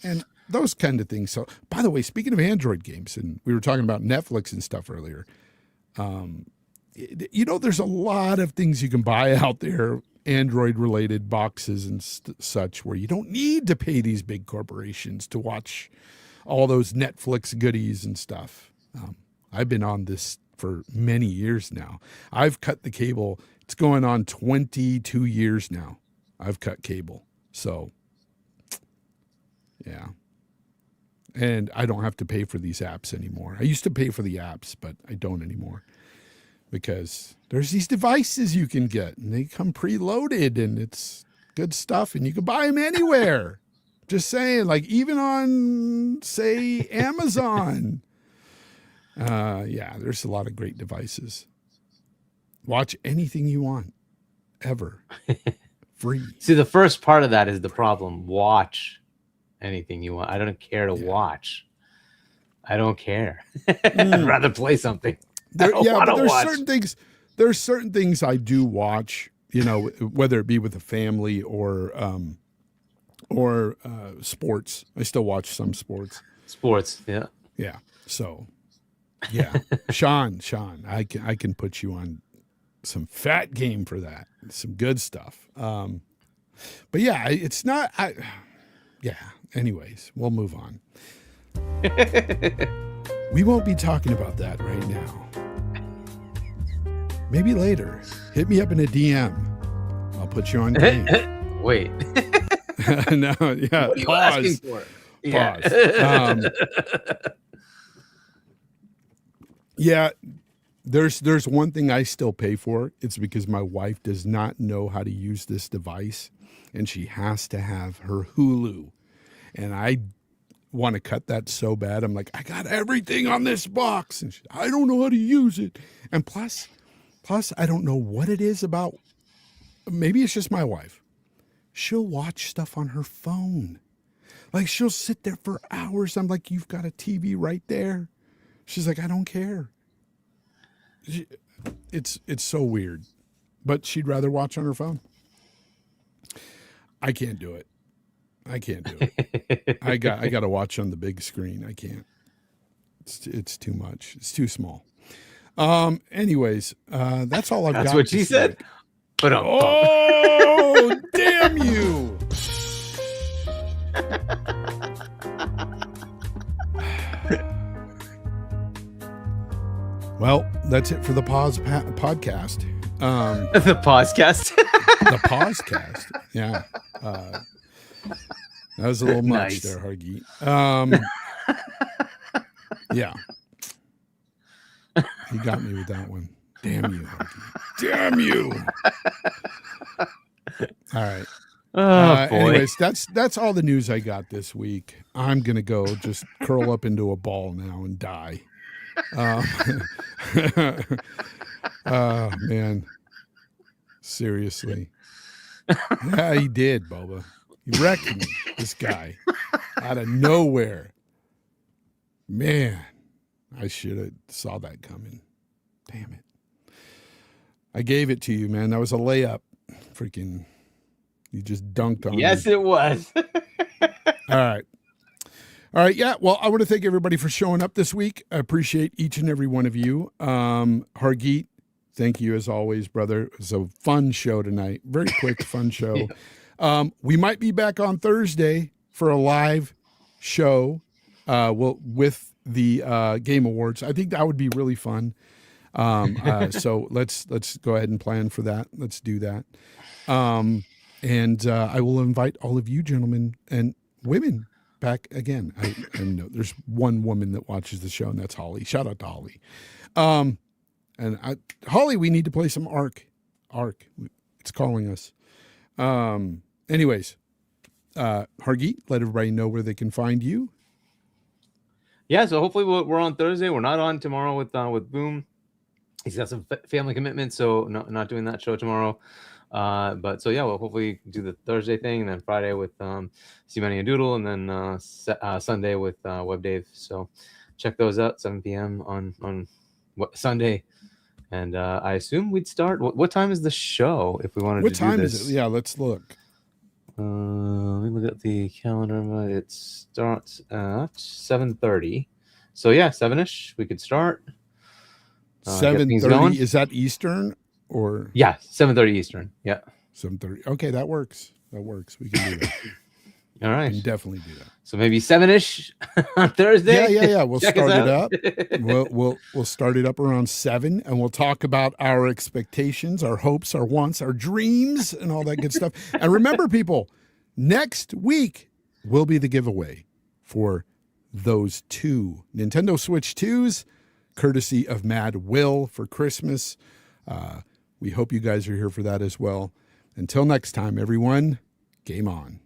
And those kind of things. So, by the way, speaking of Android games, and we were talking about Netflix and stuff earlier. There's a lot of things you can buy out there, Android-related boxes and such, where you don't need to pay these big corporations to watch all those Netflix goodies and stuff. I've been on this for many years now. I've cut the cable. It's going on 22 years now. I've cut cable. So, yeah. And I don't have to pay for these apps anymore. I used to pay for the apps, but I don't anymore. Because there's these devices you can get, and they come preloaded, and it's good stuff, and you can buy them anywhere. Just saying, like even on, say, Amazon. Yeah, there's a lot of great devices. Watch anything you want, ever. Free. See, the first part of that is the problem. Watch anything you want. I don't care to watch. I don't care. I'd rather play something. But there's certain things I do watch, whether it be with a family or sports. I still watch some sports. Yeah. Yeah. So, yeah. Sean, I can put you on some fat game for that. Some good stuff. But yeah, it's not yeah. Anyways, we'll move on. We won't be talking about that right now. Maybe later. Hit me up in a DM. I'll put you on game. Wait. No, yeah. What are you pause. asking for? Pause. Yeah. There's one thing I still pay for. It's because my wife does not know how to use this device, and she has to have her Hulu. And want to cut that so bad. I'm like, I got everything on this box, and I don't know how to use it. And plus, I don't know what it is about. Maybe it's just my wife. She'll watch stuff on her phone. Like, she'll sit there for hours. I'm like, you've got a TV right there. She's like, I don't care. It's so weird. But she'd rather watch on her phone. I can't do it. I can't do it. I got to watch on the big screen. I can't. It's too much. It's too small. Anyways, that's all I've got. That's what she said. But oh, damn you! Well, that's it for the podcast. The podcast. The podcast. Yeah. That was a little much Nice. there, Hargeet. Yeah. You got me with that one. Damn you, Hargeet. Damn you. All right. Oh boy. Anyways, that's all the news I got this week. I'm gonna go just curl up into a ball now and die. Oh man, seriously. Yeah, he did, Boba. He wrecked me. This guy out of nowhere. Man, I should have saw that coming. Damn it. I gave it to you, man. That was a layup. Freaking. You just dunked on me. Yes, it was. All right. Yeah. Well, I want to thank everybody for showing up this week. I appreciate each and every one of you. Hargeet, thank you as always, brother. It was a fun show tonight. Very quick, fun show. We might be back on Thursday for a live show with the Game Awards. I think that would be really fun. So let's go ahead and plan for that. Let's do that. And I will invite all of you gentlemen and women back again. I know there's one woman that watches the show, and that's Holly. Shout out to Holly. Holly, we need to play some Ark. It's calling us. Anyways, Hargeet, let everybody know where they can find you. Yeah, so hopefully we're on Thursday. We're not on tomorrow with Boom. He's got some family commitments, so not doing that show tomorrow. But so yeah, we'll hopefully do the Thursday thing, and then Friday with See Manny and Doodle, and then Sunday with Web Dave. So check those out, 7 p.m. on Sunday. And I assume we'd start. What time is the show if we wanted to do this? What time is it? Yeah, let's look. Let me look at the calendar. It starts at 7:30. So yeah, 7ish. We could start. 7:30. Is that Eastern or? Yeah, 7:30 Eastern. Yeah. 7:30. Okay, that works. We can do that. All right. We can definitely do that. So maybe 7ish on Thursday. Yeah. We'll Check start us it out. up. We'll start it up around 7, and we'll talk about our expectations, our hopes, our wants, our dreams, and all that good stuff. And remember, people, next week will be the giveaway for those 2 Nintendo Switch 2s, courtesy of Mad Will for Christmas. We hope you guys are here for that as well. Until next time, everyone, game on.